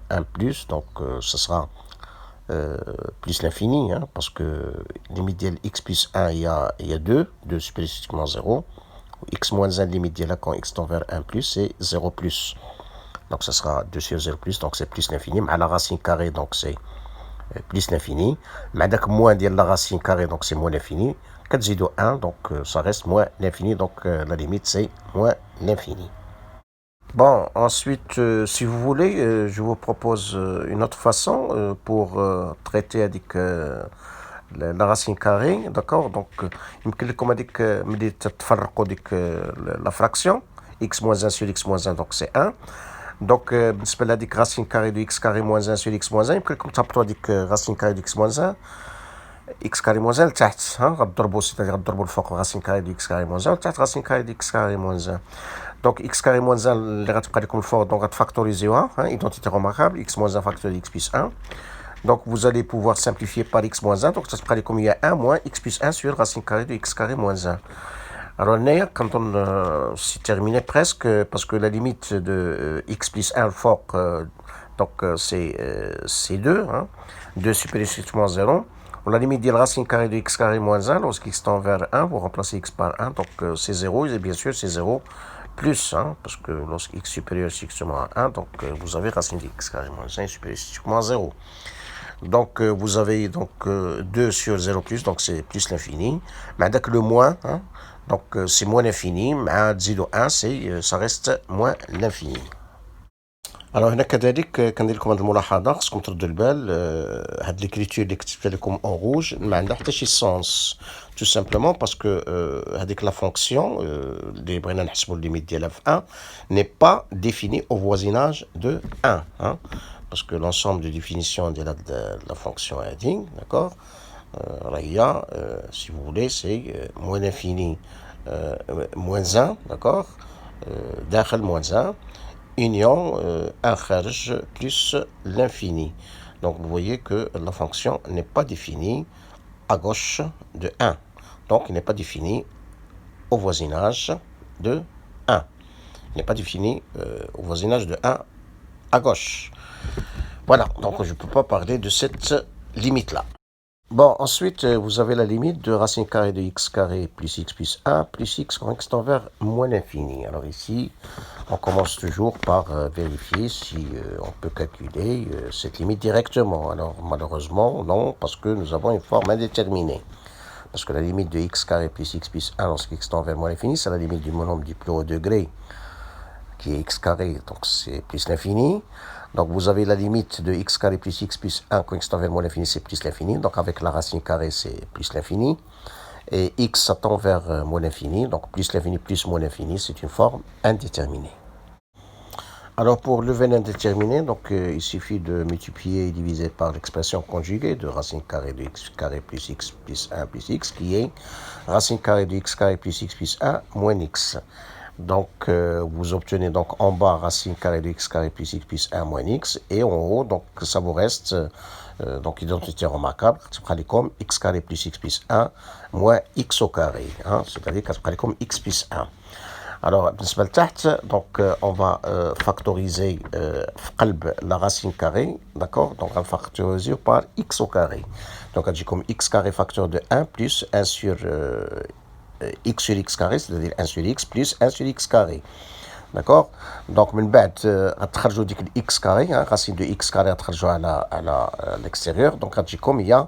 1 plus, donc ce sera plus l'infini, hein, parce que limite de x plus 1, il y a 2 supérieur 0. X moins 1, limite de là, quand x tend vers 1 plus, c'est 0 plus. Donc, ce sera 2 sur 0 plus, donc c'est plus l'infini. Mais à la racine carrée, donc c'est plus l'infini. Mais avec moins de la racine carrée, donc c'est moins l'infini. 4 0 1, donc ça reste moins l'infini. Donc, la limite, c'est moins l'infini. Bon, ensuite, si vous voulez, je vous propose une autre façon pour traiter avec la racine carrée, d'accord? Donc, يمكن لكم هذيك ملي تتفرقوا ديك la fraction x moins 1 sur x moins 1, donc c'est 1. Donc, بالنسبة لهذيك racine carrée de x carré moins 1 sur x moins 1, يمكن لكم تهبطوا هذيك racine carrée de x moins 1 x carré moins 1 لتحت، ها غتضربوا سيتادير غتضربوا الفوق racine carrée de x carré moins 1 وتحت racine carrée de x carré moins 1. Donc x carré moins 1 اللي غتبقى لكم الفوق، donc غتفاكتوريزيوها، identité remarquable x moins 1 facteur de x plus 1. Donc vous allez pouvoir simplifier par x moins 1, donc ça se comme il y a 1 moins x plus 1 sur racine carrée de x carré moins 1. Alors quand on c'est terminé presque, parce que la limite de x plus 1 fort, donc c'est 2, hein, 2 supérieur strictement 0. La limite de la racine carrée de x carré moins 1, lorsqu'x tend vers 1, vous remplacez x par 1, donc c'est 0, et bien sûr c'est 0 plus, hein, parce que lorsque x supérieur strictement à 1, donc vous avez racine de x carré moins 1 supérieur strictement à 0. Donc vous avez donc 2 sur 0 plus, donc c'est plus l'infini. Mais avec le moins, hein, donc c'est moins l'infini, mais 0, 1, ça reste moins l'infini. Alors هنا كذلك كندير لكم هذه الملاحظه خصكم تردوا البال هاد ليكريتور اللي كتبت لكم اون روج ما عندها حتى شي سونس tout simplement parce que هذيك لا فونكسيون اللي بغينا نحسبوا الليميت ديالها في 1 n'est pas définie au voisinage de 1 hein, parce que l'ensemble de définition de la fonction هذه d'accord راه si vous voulez c'est moins l'infini moins 1 d'accord داخل moins 1 union 1 kharj plus l'infini. Donc vous voyez que la fonction n'est pas définie à gauche de 1. Donc il n'est pas défini au voisinage de 1. Il n'est pas défini au voisinage de 1 à gauche. Voilà, donc je ne peux pas parler de cette limite-là. Bon, ensuite, vous avez la limite de racine carrée de x carré plus x 1 plus x tend vers moins l'infini. Alors ici, on commence toujours par vérifier si on peut calculer cette limite directement. Alors malheureusement, non, parce que nous avons une forme indéterminée. Parce que la limite de x carré plus x 1 lorsque x tend vers moins l'infini, c'est la limite du monombre du plus haut degré, qui est x carré, donc c'est plus l'infini. Donc vous avez la limite de x carré plus x plus 1 quand x tend vers moins l'infini, c'est plus l'infini. Donc avec la racine carrée, c'est plus l'infini. Et x ça tend vers moins l'infini, donc plus l'infini plus moins l'infini, c'est une forme indéterminée. Alors pour lever l'indéterminé, donc il suffit de multiplier et diviser par l'expression conjuguée de racine carrée de x carré plus x plus 1 plus x, qui est racine carrée de x carré plus x plus 1 moins x. Donc vous obtenez donc en bas racine carrée de x carré plus x plus 1 moins x, et en haut donc ça vous reste donc identité remarquable comme x carré plus x plus 1 moins x au carré, hein, c'est-à-dire comme x plus 1. Alors donc on va factoriser la racine carrée, d'accord, donc on va factoriser par x au carré, donc on dit comme x carré facteur de 1 plus 1 sur x sur x carré, c'est-à-dire 1 sur x plus 1 sur x carré. D'accord. Donc من بعد غتخرجوا ديك x carré, racine de x carré غتخرجوها على l'extérieur, donc غتجي comme il y a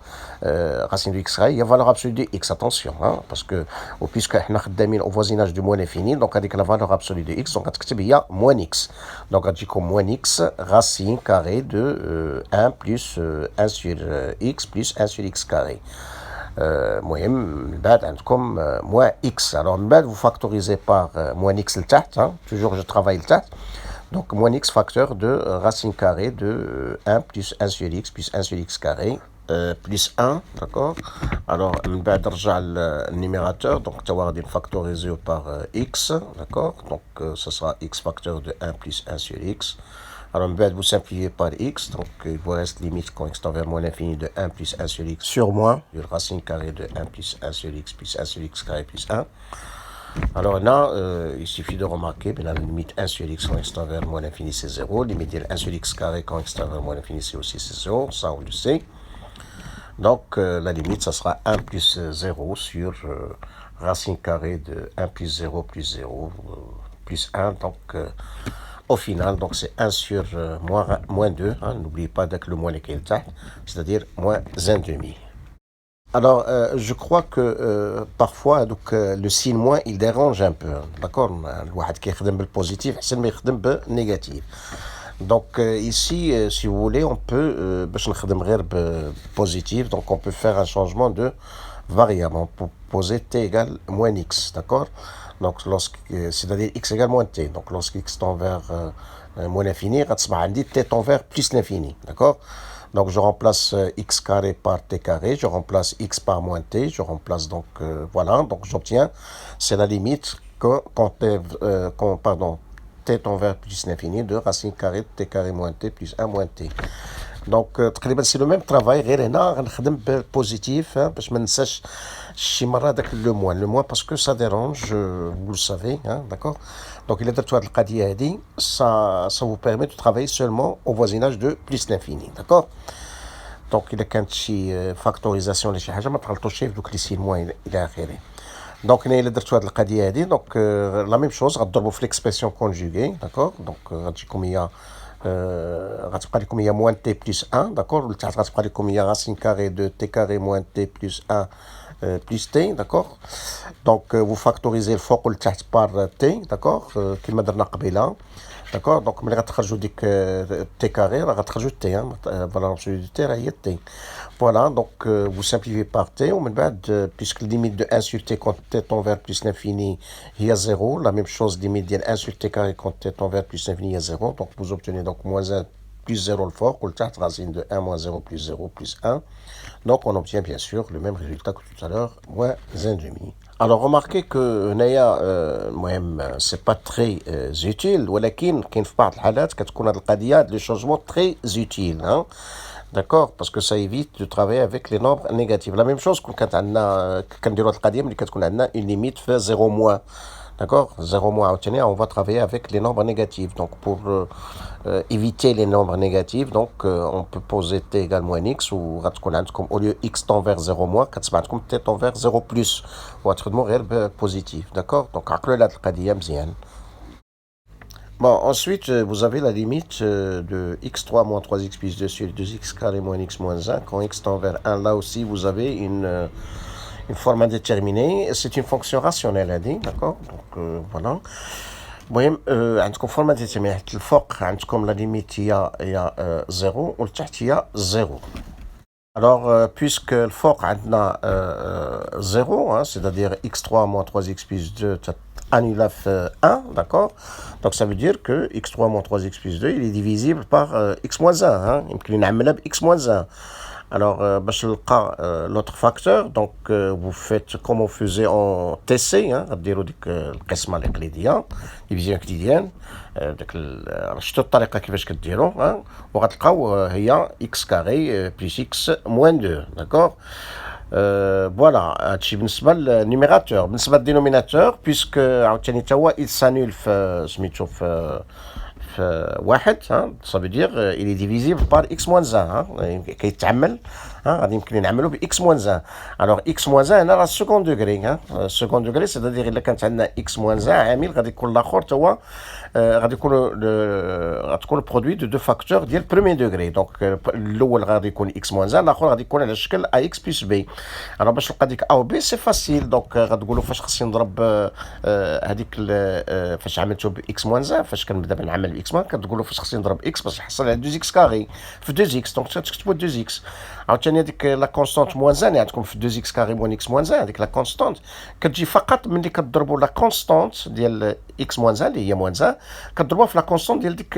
racine de x carré, il y a valeur absolue de x, attention, parce que puisque حنا خدامين au voisinage de moins l'infini, donc هذيك la valeur absolue de x, donc غتكتب هي moins x, donc غتجي comme moins x racine carré de 1 plus 1 sur x plus 1 sur x carré. مهم من بعد عندكم moins x. Alors من بعد vous factorisez par moins x لتحت, toujours je travaille لتحت, donc moins x facteur de racine carrée de 1 plus 1 sur x plus 1 sur x carré plus 1, d'accord. Alors من بعد نرجع للnumérateur, donc tu vas factoriser par x, d'accord, donc ce sera x facteur de 1 plus 1 sur x. Alors, vous simplifiez par x, donc il vous reste limite quand x tend vers moins l'infini de 1 plus 1 sur x sur moins de racine carrée de 1 plus 1 sur x plus 1 sur x carré plus 1. Alors là, il suffit de remarquer que la limite 1 sur x quand x tend vers moins l'infini, c'est 0. Limite 1 sur x carré quand x tend vers moins l'infini, c'est aussi 0. Ça, on le sait. Donc, la limite, ça sera 1 plus 0 sur racine carrée de 1 plus 0 plus 0 plus 1. Donc, au final, donc c'est 1 sur moins 2, n'oubliez pas que le moins est quelqu'un, c'est-à-dire moins 1 demi. Alors, je crois que parfois, donc, le signe moins, il dérange un peu, d'accord. Le واحد كيخدم بالpositif, حسن ما يخدم بالnégatif. Donc ici, si vous voulez, on peut, باش نخدم غير positif, donc on peut faire un changement de variable. On peut poser t égale moins x, d'accord. Donc, c'est-à-dire x égale moins t. Donc, lorsque x tend vers moins l'infini, t tend vers plus l'infini. D'accord. Donc, je remplace x carré par t carré. Je remplace x par moins t. Je remplace donc, voilà. Donc, j'obtiens, c'est la limite pardon, t tend vers plus l'infini de racine carrée de t carré moins t plus 1 moins t. Donc c'est le même travail, غير هنا غنخدم بالpositif باش ما ننساش شي مره داك le moins parce que ça dérange, vous le savez, d'accord. Donc il est درتو هاد القضيه هادي, ça vous permet de travailler seulement au voisinage de plus l'infini, d'accord. Donc الا كانت شي factorisation ولا شي حاجه ما تغلطوش في دوك لي سين موان الى اخره. دونك هنا الا درتو هاد القضيه هادي, دونك لا ميم شوز غتضربوا في ليكسبرسيون كونجوغي, داكور. دونك غتجيكم هي غتبقى لكم هي موان تي بلس 1, داكور. لتحت غتبقى لكم هي راسين كاري دو تي كاري موان تي بلس 1 بلس تي, داكور. دونك vous factorisez الفوق والتحت بار تي, داكور, كما درنا قبيله. D'accord. Donc ملي غتخرجوا ديك t carré راه غتخرجوا t valeur absolue du t راه هي t. Voilà, donc vous simplifiez par t, ou puisque la limite de 1 sur t quand t tend vers plus l'infini, il y a 0. La même chose, limite de 1 sur t carré quand t tend vers plus l'infini, il y a 0. Donc vous obtenez donc moins 1 plus 0 le fort, ou le tarte racine de 1 moins 0 plus 0 plus 1. Donc on obtient bien sûr le même résultat que tout à l'heure, moins 1 demi. Alors remarquez que Naya, c'est pas très utile, ولكن كاين في بعض الحالات كتكون هذه القضية le changement très utile, hein. D'accord, parce que ça évite de travailler avec les nombres négatifs. La même chose quand on a une limite fait 0 moins. D'accord, 0 moins, on va travailler avec les nombres négatifs. Donc pour éviter les nombres négatifs, donc on peut poser t égale moins x, ou au lieu x tend vers 0 moins, comme t tend vers 0 plus, ou autrement positif. D'accord, donc bon, ensuite, vous avez la limite de x3 moins 3x plus 2 sur 2x carré moins x moins 1. Quand x tend vers 1, là aussi, vous avez une forme indéterminée. C'est une fonction rationnelle, elle dit, d'accord. Donc, voilà. المهم عندكم forme indéterminée. الفوق عندكم la limite il y a 0 والتحت il y a 0. Alors, puisque le fort a 0, hein, c'est-à-dire x3 moins 3x plus 2 annule 1, d'accord. Donc ça veut dire que x3 moins 3x plus 2, il est divisible par x moins 1. Hein, il y x moins 1. Alors, l'autre facteur, donc vous faites comme on faisait en TC, hein, القسمة الإقليدية, division euclidienne, شفتوا الطريقة كيفاش كديروا, hein, وغتلقاو هي x carré plus x moins 2, d'accord. Voilà, هادشي بالنسبة للنيميراتور. بالنسبة للدينوميناتور, puisque عاوتاني تا هو il s'annule في سميتو في واحد, hein, ça veut dire il est divisible par x moins 1, hein, كيتعمل, hein, غادي يمكن نعملو ب x moins 1. alors x moins 1 هنا راه second degré, hein, second degré, c'est-à-dire الا كانت عندنا x moins 1 عامل غادي يكون الاخر تا هو غادي غتكون برودوي دو فاكتور ديال premier degré. دونك الاول غادي يكون x moins 1, الاخر غادي يكون على الشكل ax plus b. alors باش نلقى ديك a و b سي فاسيل. دونك غتقولوا فاش خصني نضرب هذيك فاش عملتو ب x moins 1, فاش كنبدا بنعمل ب x moins كتقولوا فاش خصني نضرب x باش نحصل على 2x كاري في 2x. دونك تكتبوا 2x. عاوتاني هذيك لا كونستانت موان 1 اللي عندكم في 2x كاري موان x moins 1, هذيك لا كونستانت كتجي فقط ملي كتضربوا لا كونستانت ديال x moins 1 اللي هي موان 1 كتضربوها في لا كونستانت ديال ديك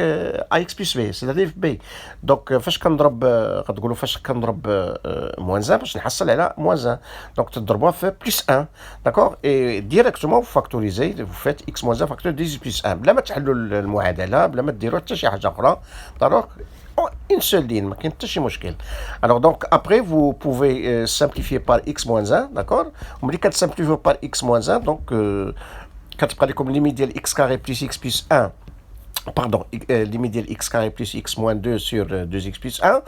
ax plus b, سي-à-dire في b. دونك فاش كنضرب غتقولوا فاش كنضرب موان 1 باش نحصل على موان 1, دونك تضربوها في بلس 1, داكور. اي ديريكتومون فاكتوريزي فات x moins 1 فاكتور 2 بلس 1 بلا ما تحلوا المعادله, بلا ما ديروا حتى شي حاجه اخرى. دونك une seule ligne, ما كاين حتى شي مشكل. alors donc après vous pouvez simplifier par x moins 1, d'accord. وملي كتسامبليفيو par x moins 1, donc كتبقى لكم limite ديال x carré plus x plus 1, pardon, limite de x carré plus x moins 2 sur 2x plus 1.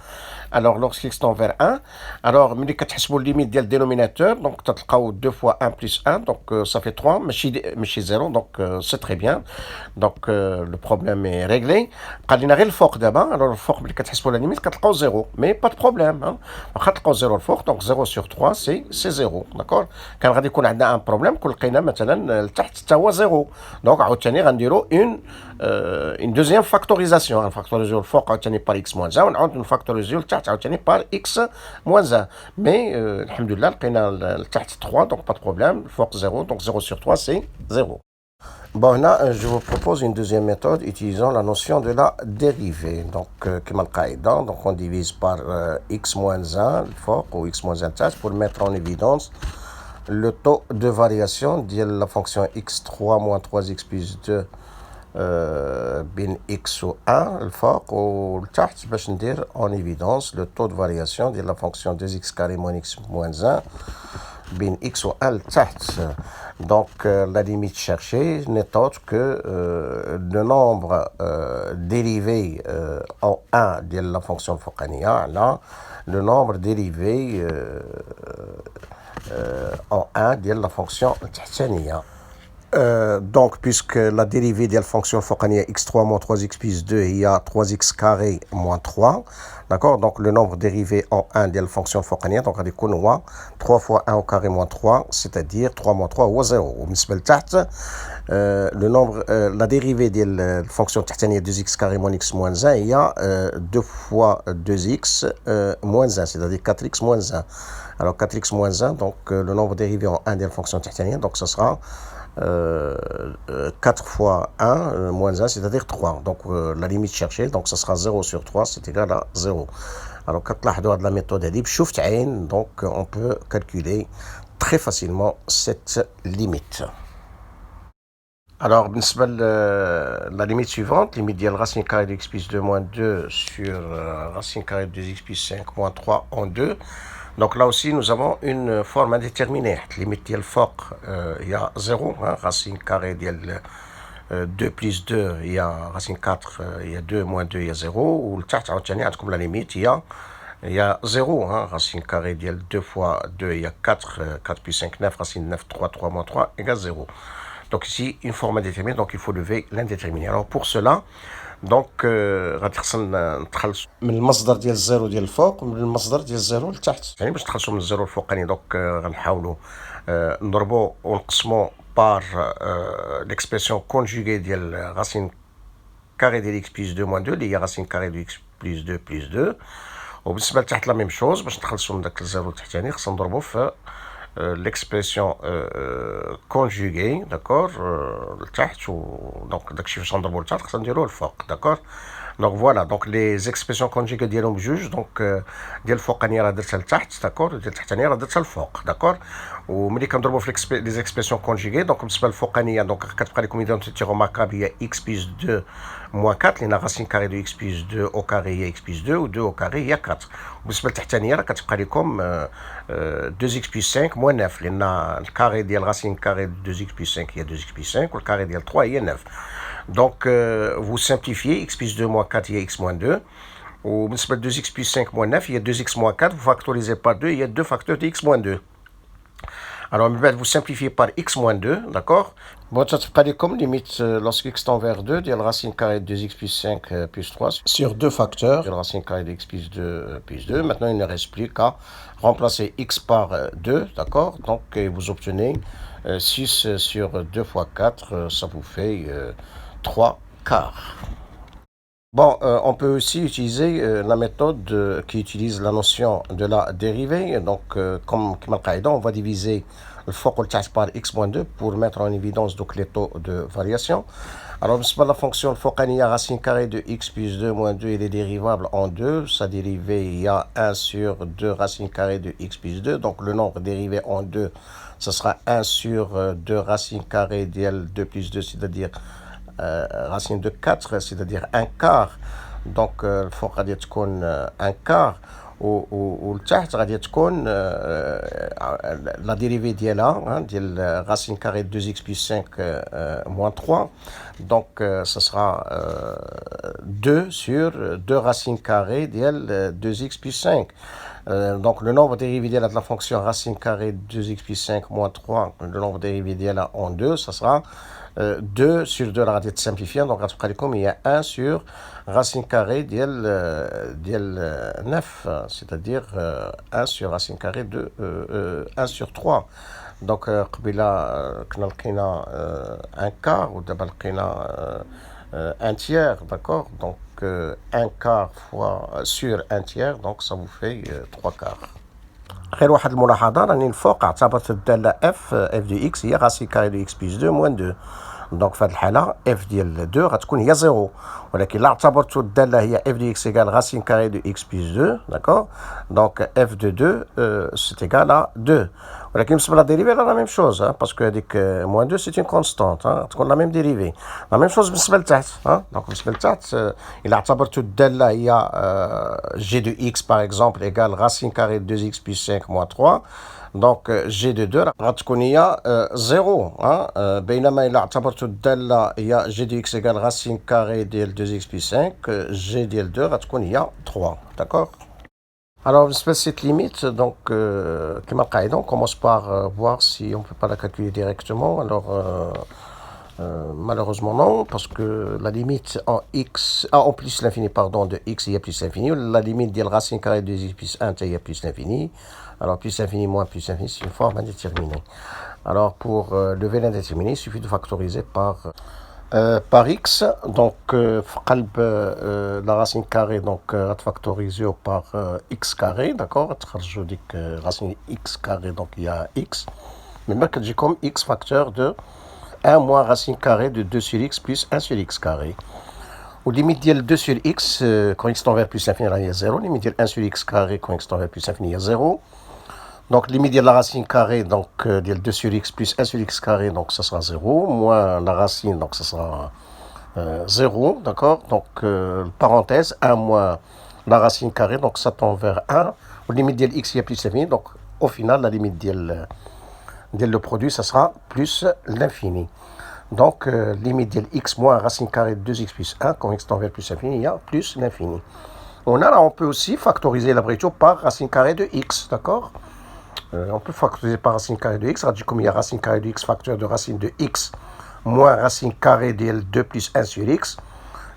alors lorsqu'x tend vers 1, alors ملي كتحسبوا limite ديال dénominateur, donc تلقاو 2 fois 1 plus 1, donc ça fait 3, ماشي 0, donc c'est très bien. donc le problème est réglé. بقى لينا غير الفوق دابا. alors الفوق ملي كتحسبوا la limite كتلقاو 0, mais pas de problème, hein. واخا تلقاو 0 الفوق, donc 0 sur 3 c'est 0, d'accord. كان غادي يكون عندنا ان بروبليم كون لقينا مثلا لتحت حتى هو 0, donc عاوتاني غنديروا une deuxième factorisation. نفاكتوريزيو الفوق عاوتاني par x moins 1, ونعاود نفاكتوريزيو لتحت عاوتاني par x moins 1. mais الحمد لله لقينا لتحت 3, donc pas de problème. الفوق 0, donc 0 sur 3 c'est 0. Bon, là, je vous propose une deuxième méthode utilisant la notion de la dérivée. Donc, donc on divise par x moins 1, le fort, ou x moins 1 tâche, pour mettre en évidence le taux de variation de la fonction x3 moins 3x plus 2 bin x ou 1, le fort, ou le tâche, باش ندير en évidence le taux de variation de la fonction 2x carré moins x moins 1 bin x ou 1 تحت. donc la limite cherchée n'est autre que le nombre dérivé en 1 de la fonction فوقانية là, le nombre dérivé en 1 de la fonction تحتانية. Donc, puisque la dérivée de la fonction focania x3 moins 3x plus 2, il y a 3x carré moins 3. D'accord? Donc, le nombre dérivé en 1 de la fonction focania, donc, on a 3 fois 1 au carré moins 3, c'est-à-dire 3 moins 3 ou 0. Le nombre, la dérivée de la fonction tahtania 2x carré moins x moins 1, il y a 2 fois 2x moins 1, c'est-à-dire 4x moins 1. Alors, 4x moins 1, donc, le nombre dérivé en 1 de la fonction tahtania, donc, ce sera 4 fois 1 moins 1, c'est-à-dire 3. Donc la limite cherchée, donc ça sera 0 sur 3, c'est égal à 0. Alors quand la méthode est libre, donc on peut calculer très facilement cette limite. Alors, la limite suivante, limite de racine carrée de x plus 2 moins 2 sur racine carrée de 2x plus 5 moins 3 en 2. Donc là aussi, nous avons une forme indéterminée. Limite ديال الفوق il y a 0, hein, racine carrée ديال 2 plus 2, il y a racine 4, il y a 2 moins 2, il y a 0. Ou le تحت عاوتاني عندكم la limite, il y a 0, hein, racine carrée ديال 2 fois 2, il y a 4, 4 plus 5, 9, racine 9, 3, 3 moins 3, égale 0. Donc ici, une forme indéterminée, donc il faut lever l'indéterminé. Alors pour cela, donc غادي خصنا نتخلصوا من المصدر ديال الزيرو ديال الفوق ومن المصدر ديال الزيرو لتحت. يعني باش نتخلصوا من الزيرو الفوقاني دونك غنحاولوا نضربوا ونقسموا بار ليكسبرسيون كونجوغي ديال راسين كاري ديال اكس بلس 2 موان 2 اللي هي راسين كاري ديال اكس بلس 2 بلس 2. وبالنسبه لتحت لا ميم شوز باش نتخلصوا من داك الزيرو التحتاني خصنا نضربوا في l'expression conjuguée, d'accord, donc داكشي فاش غنضربو لتحت خصنا نديروه الفوق, d'accord. Donc voilà, donc les expressions conjuguées ديالهم بجوج, donc ديال الفوقانيه راه درتها لتحت, d'accord, ديال التحتانيه راه درتها الفوق, d'accord. وملي كنضربو في les expressions conjuguées, donc بالنسبه للفوقانيه donc كتبقى لكم identité remarquable هي x plus 2 moins 4 لان racine carrée de x plus 2 au carré هي x plus 2 و 2 au carré هي 4. وبالنسبه للتحتانيه راه كتبقى لكم 2x plus 5 moins 9 لان الكاري ديال racine carrée de 2x plus 5 هي 2x plus 5 والكاري ديال 3 هي 9. Donc vous simplifiez, x plus 2 moins 4 il y a x moins 2. Ou 2x plus 5 moins 9 il y a 2x moins 4. Vous factorisez par 2, il y a 2 facteurs de x moins 2. Alors vous simplifiez par x moins 2, d'accord. Bon, ça te paraît comme limite lorsque x tend vers 2, il y a la racine carrée de 2x plus 5 plus 3 sur deux facteurs. Il y a la racine carrée de x plus 2 plus 2. Maintenant, il ne reste plus qu'à remplacer x par 2, d'accord. Donc, vous obtenez 6 sur 2 fois 4, ça vous fait 3 quarts. Bon, on peut aussi utiliser la méthode qui utilise la notion de la dérivée. Donc, comme on va diviser le focal par x moins 2 pour mettre en évidence donc, les taux de variation. Alors, c'est pas la fonction focania racine carrée de x plus 2 moins 2, il est dérivable en 2. Sa dérivée, il y a 1 sur 2 racine carrée de x plus 2. Donc, le nombre dérivé en 2, ce sera 1 sur 2 racine carrée de 2 plus 2, c'est-à-dire racine de 4, c'est-à-dire un quart. Donc الفوق غادي تكون un quart والتحت غادي تكون la dérivée ديالها ديال racine carrée de 2x plus 5 moins 3. Donc ça sera 2 sur 2 racines carrées ديال 2x plus 5. Donc le nombre dérivé de la fonction racine carrée de 2x plus 5 moins 3, le nombre dérivé d'elle en 2, ça sera 2 sur 2 la radiette simplifiée, donc il y a 1 sur racine carrée d'elle 9, c'est-à-dire 1 sur racine carrée de 1 sur 3. Donc قبيله كنا لقينا un quart ou d'abord لقينا un tiers, d'accord. Donc 1 quart fois sur 1 tiers, donc ça vous fait 3 quarts. غير واحد الملاحظه راني الفوق اعتبرت الداله اف دي اكس هي راسين كاري دو اكس بلس 2 موان 2. دونك في هذه الحاله اف ديال 2 غتكون هي 0, ولكن لا اعتبرت الداله هي اف دي اكس ايكال راسين كاري دو اكس بلس 2, داكور. دونك اف دو 2 سي ايكال ا 2. ولكن بالنسبه لا ديريفي لا ميم شوز, باسكو هذيك موان 2 سي اون كونستانت, تكون لا ميم ديريفي. لا ميم شوز بالنسبه لتحت, دونك بالنسبه لتحت الا اعتبرت الداله هي جي دو اكس باغ اكزومبل ايكال راسين كاري دو 2 اكس بلس 5 موان 3. دونك جي دو 2 غتكون هي 0, بينما الا اعتبرت الداله هي جي دو اكس ايكال راسين كاري ديال 2 اكس بلس 5, جي ديال 2 غتكون هي 3, داكور. Alors, cette limite, donc, on commence par voir si on ne peut pas la calculer directement. Alors, malheureusement non, parce que la limite en x, en plus l'infini, pardon, de x, il y a plus l'infini, la limite de la racine carrée de x plus 1, il y a plus l'infini. Alors, plus l'infini moins plus l'infini, c'est une forme indéterminée. Alors, pour lever l'indéterminé, il suffit de factoriser par x, donc la racine carrée donc factorisée par x carré, d'accord, je dis que racine x carré, donc il y a x, mais maintenant j'ai comme x facteur de 1 moins racine carrée de 2 sur x plus 1 sur x carré. Au limite de 2 sur x, quand x tend vers plus l'infini, il y a 0, limite de 1 sur x carré, quand x tend vers plus l'infini, il y a 0. Donc, limite de la racine carrée, donc, de 2 sur x plus 1 sur x carré, donc ça sera 0, moins la racine, donc ça sera 0, d'accord. Donc, parenthèse, 1 moins la racine carrée, donc ça tend vers 1. Au limite de x, il y a plus l'infini, donc au final, la limite de le produit, ça sera plus l'infini. Donc, limite de x moins racine carrée de 2x plus 1, quand x tend vers plus l'infini, il y a plus l'infini. On peut aussi factoriser la bricture par racine carrée de x, d'accord. On peut factoriser par racine carrée de x, comme il y a racine carrée de x facteur de racine de x moins racine carrée de 2 plus 1 sur x.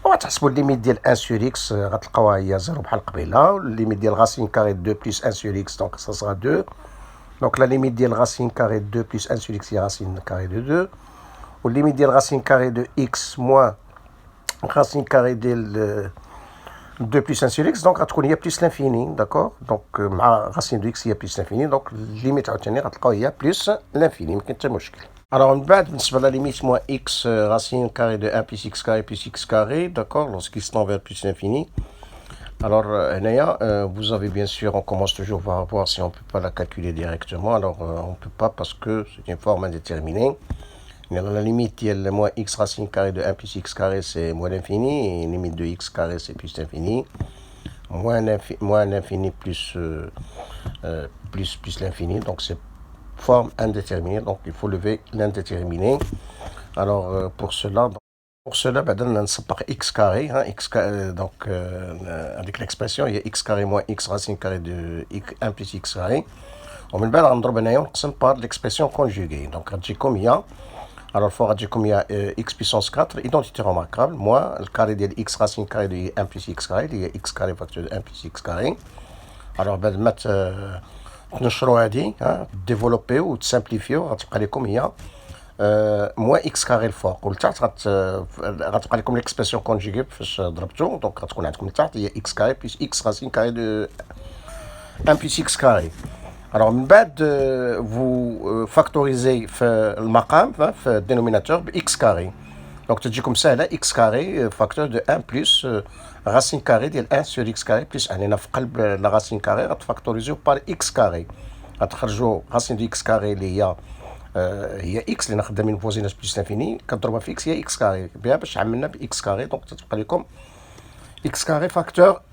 On va تحسبوا limite de 1 sur x, غتلقاوها هي 0 بحال قبيله. Limite de racine carrée de 2 plus 1 sur x, donc ça sera 2. Donc la limite de racine carrée de 2 plus 1 sur x, c'est racine carrée de 2. Ou limite de racine carrée de x moins racine carrée de 2 plus 1 sur x, donc il y a plus l'infini, d'accord. Donc racine de x, il y a plus l'infini, donc limite à obtenir, il y a plus l'infini, mais c'est مشكل. Alors, la limite moins x racine carrée de 1 plus x carré, d'accord, lorsqu'il se tend vers plus l'infini. Alors, vous avez bien sûr, on commence toujours par voir si on ne peut pas la calculer directement. Alors, on ne peut pas parce que c'est une forme indéterminée. La limite, il y a moins x racine carrée de 1 plus x carré, c'est moins l'infini. Et la limite de x carré, c'est plus l'infini. Moins l'infini plus l'infini. Donc, c'est forme indéterminée. Donc, il faut lever l'indéterminé. Alors, pour cela, on sépare x carré. Hein, donc, avec l'expression, il y a x carré moins x racine carrée de 1 plus x carré. On va par l'expression conjuguée. Donc, comme il y a. Alors, il faut comme il y a x puissance 4, identité remarquable, moins le carré de x racine carré de 1 plus x carré, il y a x carré facteur de 1 plus x carré. Alors, on va développer ou simplifier, on va comme il y a moins x carré le fort. On va comme l'expression conjuguée, donc il y a x carré plus x racine carré de 1 plus x carré. Alors, vous factorisez le maqam, le dénominateur, x carré. Donc, tu dis comme ça, là, x carré, facteur de 1 plus racine carrée de 1 sur x carré plus 1. Et la racine carrée, on factorise par x carré. On racine de x carré, il y a x, il y a une voisinage plus l'infini. Quand on va x, il y a x carré. Bien, je vais x carré, donc tu vas comme x carré facteur,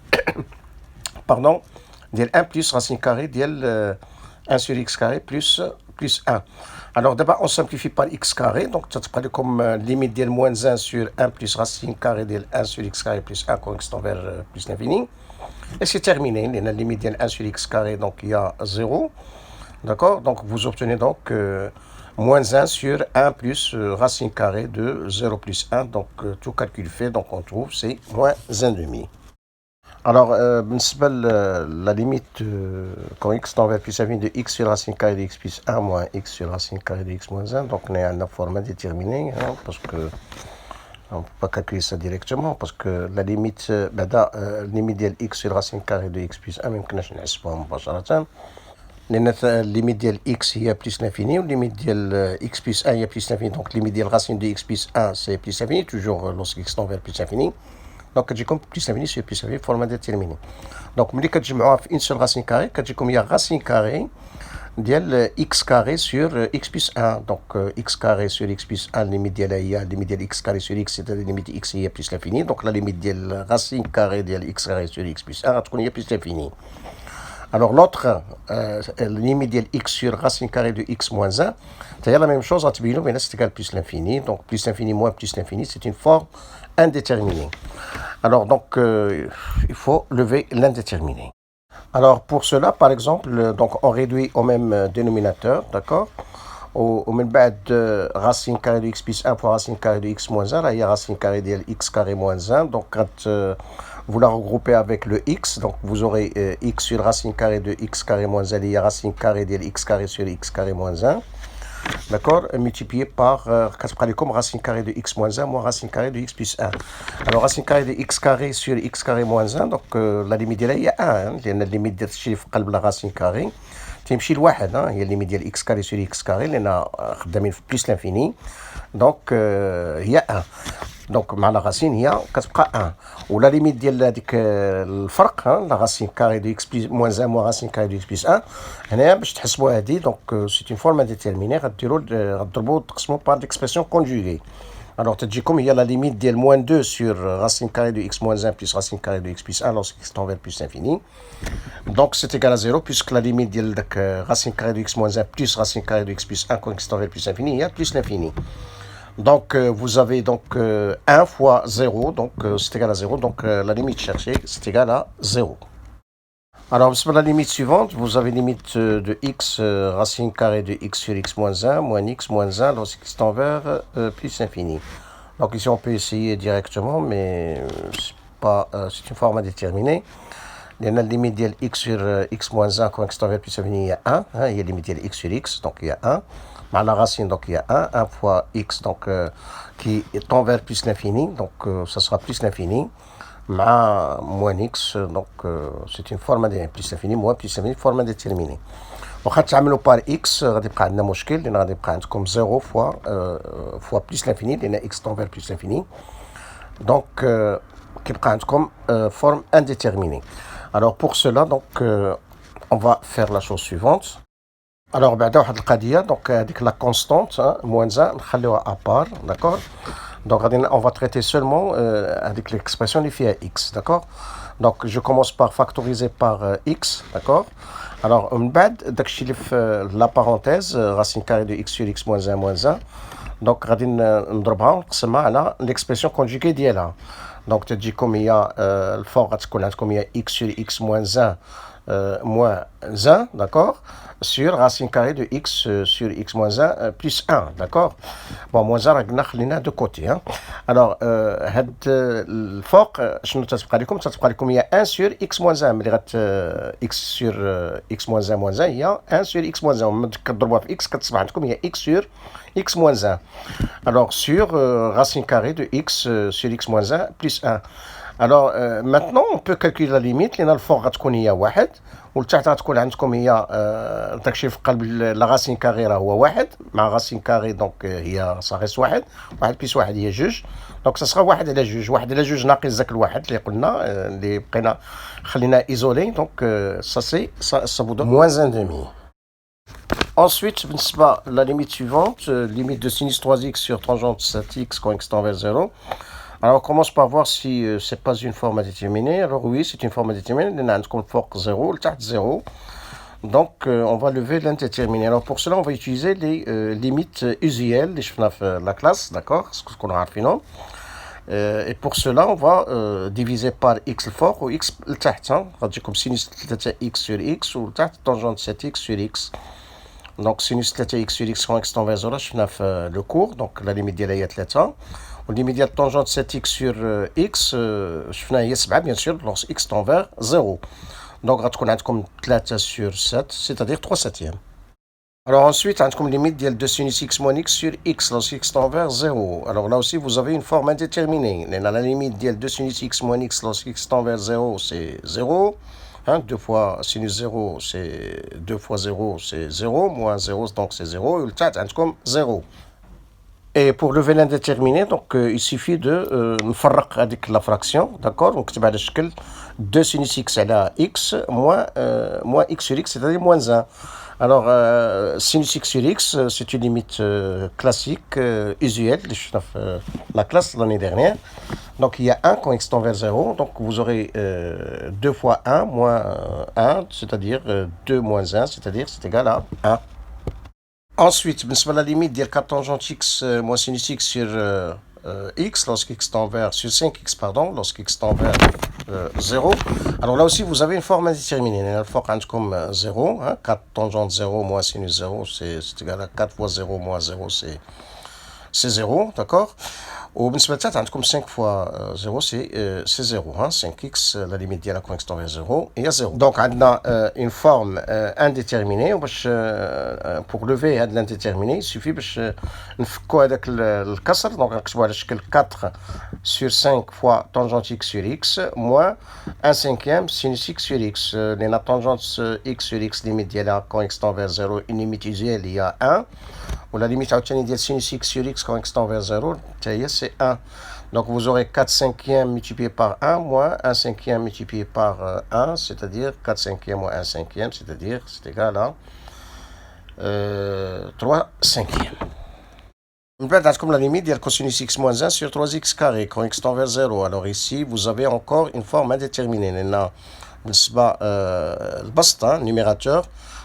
pardon, de 1 plus racine carrée de 1 sur x carré plus 1. Alors d'abord on simplifie par x carré, donc ça te comme limite de moins 1 sur 1 plus racine carrée de 1 sur x carré plus 1 quand x tend vers plus l'infini. Et c'est terminé, la limite de 1 sur x carré, donc il y a 0. D'accord, donc vous obtenez donc moins 1 sur 1 plus racine carrée de 0 plus 1, donc tout calcul fait, donc on trouve c'est moins 1,5. Alors, la limite, quand x tend vers plus l'infini de x sur racine carrée de x plus 1 moins x sur racine carrée de x moins 1, donc on est à la forme indéterminée, hein, parce que on ne peut pas calculer ça directement, parce que la limite, limite de x sur racine carrée de x plus 1, même que je ne sais pas مباشرة. La limite de x, il y a plus l'infini, ou limite de x plus 1, il y a plus l'infini, donc limite de racine de x plus 1, c'est plus l'infini, toujours lorsqu'x tend vers plus l'infini. Donc, كتجيكم plus l'infini sur plus l'infini, forme indéterminée. Donc, ملي كتجمعوها في une seule racine carrée, كتجيكم هي racine carrée ديال x carré sur x plus 1. Donc, x carré sur x plus 1, limite ديالها هي limite ديال x carré sur x, c'est-à-dire limite x هي plus l'infini. Donc, la limite ديال racine carrée ديال x carré sur x plus 1 غتكون هي plus l'infini. Alors, l'autre, limite de x sur racine carrée de x moins 1, c'est la même chose, mais là c'est égal à plus l'infini. Donc, plus l'infini moins plus l'infini, c'est une forme indéterminée. Alors, donc, il faut lever l'indéterminé. Alors pour cela, par exemple, donc on réduit au même dénominateur, d'accord? ومن بعد racine carrée de x plus 1 fois racine carrée de x moins 1 là il y a racine carrée de x carré moins 1 donc quand vous la regroupez avec le x donc vous aurez x sur racine carrée de x carré moins 1 il y a racine carrée de x carré sur x carré moins 1 d'accord multiplié par comme racine carrée de x moins 1 moins racine carrée de x plus 1 alors racine carrée de x carré sur x carré moins 1 donc la limite ديالها هي 1 لان الليميت ديال الشيء اللي في قلب لا racine carrée تيمشي لواحد هي الليميت ديال اكس كاري سور اكس كاري لان خدامين في بليس لانفيني دونك هي 1 دونك مع لا غاسين هي كتبقى 1 ولا ليميت ديال هذيك الفرق لا غاسين كاري دو اكس بلس موان 1 موان غاسين كاري دو اكس بلس 1 هنايا باش تحسبوا هذه دونك سي اون فورم ديتيرميني غديروا تقسموا بار ديكسبرسيون كونجوغي Alors, il y a la limite de moins 2 sur racine carrée de x moins 1 plus racine carrée de x plus 1 lorsque x tend vers plus l'infini. Donc, c'est égal à 0 puisque la limite de racine carrée de x moins 1 plus racine carrée de x plus 1 quand x tend vers plus l'infini, il y a plus l'infini. Donc, vous avez donc 1 fois 0, donc c'est égal à 0. Donc, la limite cherchée, c'est égal à 0. Alors, pour la limite suivante, vous avez limite de x racine carrée de x sur x moins 1 moins x moins 1 lorsque x tend vers plus infini. Donc ici, on peut essayer directement, mais c'est une forme indéterminée. Il y a la limite de x sur x moins 1 quand x tend vers plus infini, il y a 1. Il y a la limite de x sur x, donc il y a 1. Par la racine, donc il y a 1. 1 fois x, donc qui tend vers plus l'infini, donc ça sera plus l'infini. Moins x, donc c'est une forme plus l'infini, moins plus l'infini, forme indéterminée. وغتعاملوا بار اكس غادي يبقى عندنا مشكل لان غادي يبقى عندكم 0 فوا بليس لانفيني لان اكس طون فير بليس لانفيني دونك كيبقى عندكم forme indéterminée. Alors pour cela donc on va faire la chose suivante. Alors بعدا واحد القضيه دونك هذيك لا كونستانت موان 1 نخليوها ابار داكور donc on va traiter seulement avec l'expression اللي فيها x d'accord. Donc je commence par factoriser par x d'accord. Alors من بعد داكشي اللي في لا بارونتيز racine carrée de x sur x moins 1 moins 1 donc غادي نضربها ونقسمها على l'expression conjuguée ديالها. donc تجيكم هي الفوق غتكون عندكم هي x sur x moins 1 moins 1 d'accord sur racine carrée de x sur x moins 1 plus 1 d'accord. bon moins 1 رانا خليناه دو كوتي alors هاد الفوق شنو تتبقى لكم هي 1 sur x moins 1 ملي x sur x moins 1 moins 1 هي 1 sur x moins 1 ملي كتضربوها في x كتصبح عندكم هي x sur x moins 1 alors sur racine carrée de x sur x moins 1 plus 1. Alors maintenant on peut calculer la limite لان الفوق غتكون هي 1 والتحت غتكون عندكم هي داكشي في قلب لا غاسين كاري راه هو 1 مع غاسين كاري دونك هي صاغيس 1 بلس 1 هي 2 دونك سا 1 على 2 1 على 2 ناقص داك الواحد اللي قلنا اللي بقينا خلينا ايزولي دونك سا سي سا فو دون موان 1 demi. Ensuite, la limite suivante, limite de sinus 3x sur tangente 7x quand x tend vers 0. Alors, on commence par voir si c'est pas une forme indéterminée. Alors oui, c'est une forme indéterminée. On a comme force 0, le tarte 0. Donc, on va lever l'indéterminé. Alors, pour cela, on va utiliser les limites usuelles des FNAF la classe, d'accord? Ce qu'on a fait, non? Et pour cela, on va diviser par x le fort ou x le tarte. On va dire comme sinus x sur x ou le tarte tangente 7x sur x. Donc, sinus x sur x quand x tend vers 0, je fais le cours. Donc, la limite de la 3. والليميت ديال tangente 7x sur x شفنا هي 7 bien sûr lorsque x tend vers 0 donc غتكون عندكم 3 sur 7 c'est-à-dire 3 septièmes. Alors ensuite عندكم limite ديال 2 sinus x moins x sur x lorsque x tend vers 0. Alors là aussi vous avez une forme indéterminée لأن la limite ديال 2 sinus x moins x lorsque x tend vers 0 c'est 0. 2 fois sinus 0 c'est 2 fois 0 c'est 0 moins 0 donc c'est 0 et le تحت عندكم 0. Et pour lever l'indéterminé, donc il suffit de نفرق هذيك la fraction, d'accord. Donc c'est على شكل 2 sinus x على x moins x sur x, c'est-à-dire moins 1. Alors sinus x sur x, c'est une limite classique, usuelle, la classe l'année dernière. Donc il y a 1 quand x tend vers 0, donc vous aurez 2 fois 1 moins 1, c'est-à-dire 2 moins 1, c'est-à-dire c'est égal à 1. Ensuite, la limite de 4 tangente x moins sinus x sur x, lorsque x tend vers, sur 5x, pardon, lorsque x tend vers 0. Alors là aussi, vous avez une forme indéterminée. La forme comme 0, hein, 4 tangente 0 moins sinus 0, c'est égal à 4 fois 0 moins 0, c'est 0, d'accord. وبالنسبه للثالث عندكم 5 fois 0 c'est 0, hein. 5x la limite ديالها quand x tend vers 0 هي 0. Donc عندنا une forme indéterminée وباش pour lever هاد l'indéterminé il suffit باش نفكوا هذاك الكسر. donc نكتبوا على شكل 4 sur 5 fois tangente x sur x moins 1 cinquième sinus x sur x. لأن tangente x sur x limite ديالها quand x tend vers 0 une limite usuelle هي 1 ou la limite عاوتاني ديال sinus x sur x quand x tend vers 0 c'est 1. Donc vous aurez 4 cinquièmes multiplié par 1 moins 1 cinquième multiplié par 1, c'est-à-dire 4 cinquièmes moins 1 cinquième, c'est-à-dire c'est égal à 3 cinquièmes. Comme la limite de cosinus x moins 1 sur 3x carré quand x tend vers 0. Alors ici, vous avez encore une forme indéterminée. Le basta, numérateur,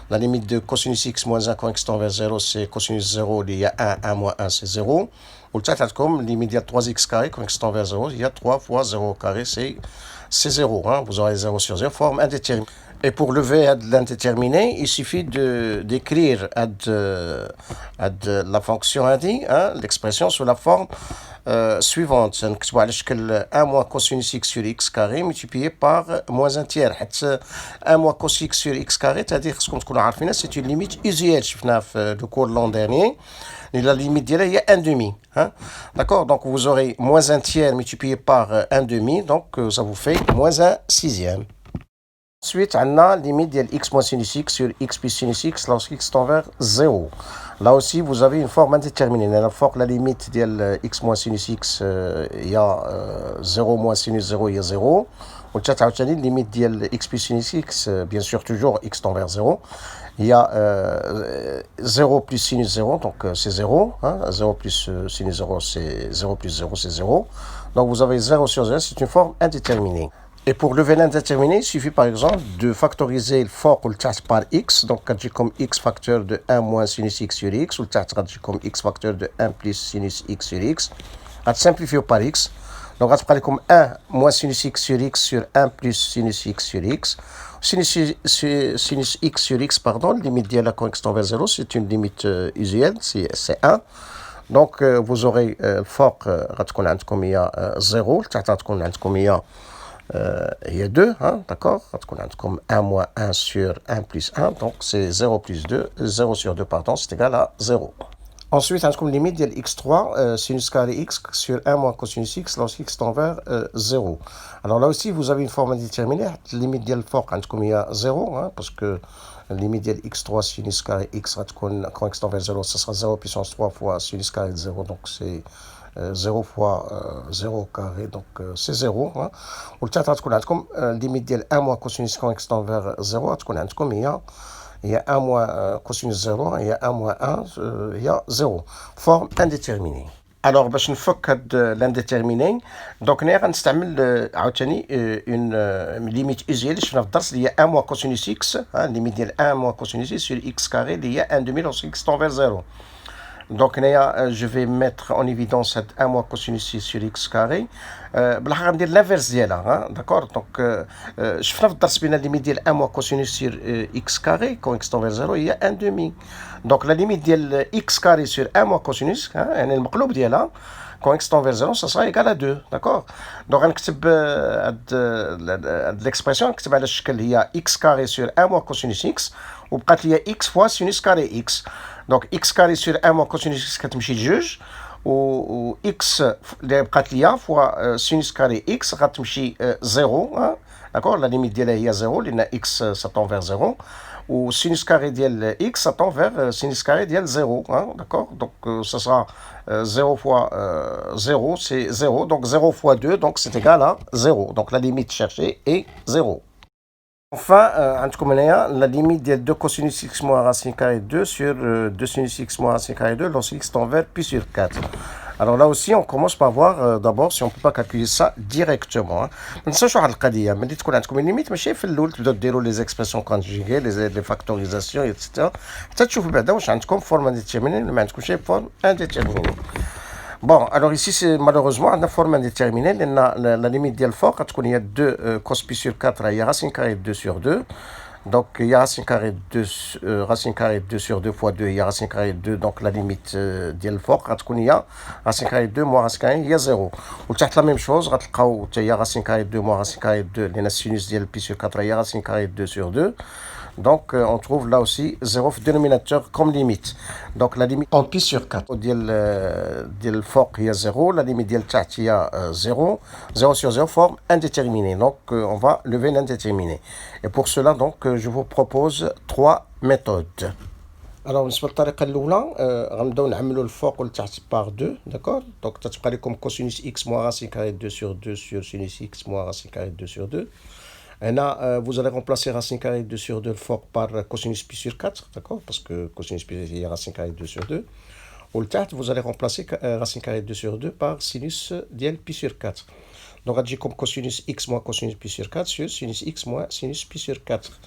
la limite de cosinus x moins 1 quand x tend vers 0, c'est cosinus 0, il y a 1, 1 moins 1, c'est 0. Ou le comme limite de 3x carré quand x tend vers 0, il y a 3 fois 0 carré, c'est 0. Hein? Vous aurez 0 sur 0, forme indéterminée. Et pour lever l'indéterminé, il suffit d'écrire la fonction adi, hein, l'expression sous la forme suivante. نكتبوا على شكل 1 moins cosinus x sur x carré multiplié par moins 1 tiers. 1 moins cos x sur x carré, c'est-à-dire خصكم تكونوا عارفين c'est une limite usuelle شفناها في le cours l'an dernier. Et la limite d'elle il y a 1 demi. Hein? D'accord? Donc vous aurez moins 1 tiers multiplié par 1 demi, donc ça vous fait moins 1 sixième. Ensuite, on a la limite de x moins sinus x sur x plus sinus x lorsque x tend vers 0. Là aussi, vous avez une forme indéterminée. La limite de x moins sinus x, il y a 0 moins sinus 0, il y a 0. La limite de x plus sinus x, bien sûr, toujours x tend vers 0. Il y a 0 plus sinus 0, donc c'est 0. Hein? 0 plus sinus 0, c'est 0 plus 0, c'est 0. Donc vous avez 0 sur 0, c'est une forme indéterminée. Et pour lever l'indéterminé, il suffit par exemple de factoriser le fort ou le tâche par x. Donc, quand j'ai comme x facteur de 1 moins sinus x sur x, ou le tâche quand j'ai comme x facteur de 1 plus sinus x sur x, on simplifie par x. Donc, on va comme 1 moins sinus x sur x sur 1 plus sinus x sur x. Sinus x sur x, pardon, limite de la quand x tend vers 0, c'est une limite usuelle, c'est 1. Donc, vous aurez le fort, comme il y a 0, le tâche comme il y a il y a 2, hein, d'accord? Comme 1 moins 1 sur 1 plus 1, donc c'est 0 plus 2, 0 sur 2, pardon, c'est égal à 0. Ensuite, comme limite de x3 sinus carré x sur 1 moins cosinus x lorsque x tend vers 0. Alors là aussi, vous avez une forme indéterminée. La limite de fort comme il y a 0, hein, parce que la limite de x3 sinus carré x quand x tend vers 0, ce sera 0 puissance 3 fois sinus carré de 0, donc c'est 0 fois 0 carré, donc c'est 0. Hein. والثالثة تكون عندكم limite ديال 1 moins cosinus quand x tend vers 0 تكون عندكم هي 1 moins cosinus 0 هي 1 moins 1 هي 0. Forme indéterminée. Alors باش نفك هاد l'indéterminé دونك هنا غنستعمل عاوتاني une limite usuelle اللي شفنا في الدرس اللي هي 1 moins cosinus x, limite ديال 1 moins cosinus x sur x carré اللي هي 1 demi lorsque x tend vers 0. Donc, je vais mettre en évidence 1 moins cosinus sur x carré. بالحق غندير l'inverse ديالها, d'accord? Donc, شفنا في الدرس بين limite ديال 1 moins cosinus sur x carré quand x tend vers 0 هي 1 demi. Donc, la limite ديال x carré sur 1 moins cosinus, يعني المقلوب ديالها quand x tend vers 0, ça sera égal à 2, d'accord? Donc, غنكتب l'expression نكتب على الشكل هي x carré sur 1 moins cosinus x وبقات لي x fois sinus carré x. Donc x carré sur 1 moins cosinus x كتمشي لجوج و x اللي بقات ليا فوا sinus carré x غتمشي 0, d'accord? La limite ديالها هي 0 لأن x ça tend vers 0 و sinus carré ديال x ça tend vers sinus carré ديال 0, d'accord? Donc ça sera 0 fois 0, c'est 0, donc 0 fois 2, donc c'est égal à 0. Donc la limite cherchée est 0. Enfin, la limite de 2 cosinus x moins racine carré 2 sur 2 sinus x moins racine carré 2 lorsque x tend vers pi sur 4. Alors là aussi, on commence par voir d'abord si on ne peut pas calculer ça directement. ما ننساوش واحد القضيه ملي تكون عندكم ليميت ماشي في الاول تبداو ديروا لي زيكسبرسيون كونجيغي لي فاكتوريزاسيون ايتترا حتى تشوفوا بعدا واش عندكم فورم انديتيرميني ولا ما عندكمش فورم انديتيرميني. Bon, alors ici, c'est malheureusement une forme indéterminée. La limite ديال الفوق غتكون هي 2 cos pi sur 4 هي racine carrée de 2 sur 2. Donc, il y a racine carrée de 2, racine carrée de 2 sur 2 fois 2, il y a racine carrée de 2, donc la limite ديال الفوق غتكون هي racine carrée de 2 moins racine carrée هي 0. وتحت la même chose غتلقاو حتى هي racine carrée de 2 moins racine carrée de 2 لأن السينوس ديال pi sur 4 هي racine carrée de 2 sur 2. Donc, on trouve là aussi 0 dénominateur comme limite. Donc, la limite en pi sur 4 ديال الفوق هي 0, la limite ديال التحت هي 0. 0 sur 0 forme indéterminée. Donc, on va lever l'indéterminé. Et pour cela, donc, je vous propose 3 méthodes. Alors, بالنسبة للطريقة الأولى غنبداو نعملوا الفوق والتحت par 2, d'accord. Donc, تتبقى لكم cosinus x moins racine carrée de 2 sur 2 sur sinus x moins racine carrée de 2 sur 2. Et là, vous allez remplacer racine carrée de 2 sur 2 le fort par cosinus pi sur 4, d'accord. Parce que cosinus pi c'est racine carrée de 2 sur 2. Ou le tête, vous allez remplacer racine carrée de 2 sur 2 par sinus dièle pi sur 4. Donc, on dit comme cosinus x moins cosinus pi sur 4 sur sinus x moins sinus pi sur 4.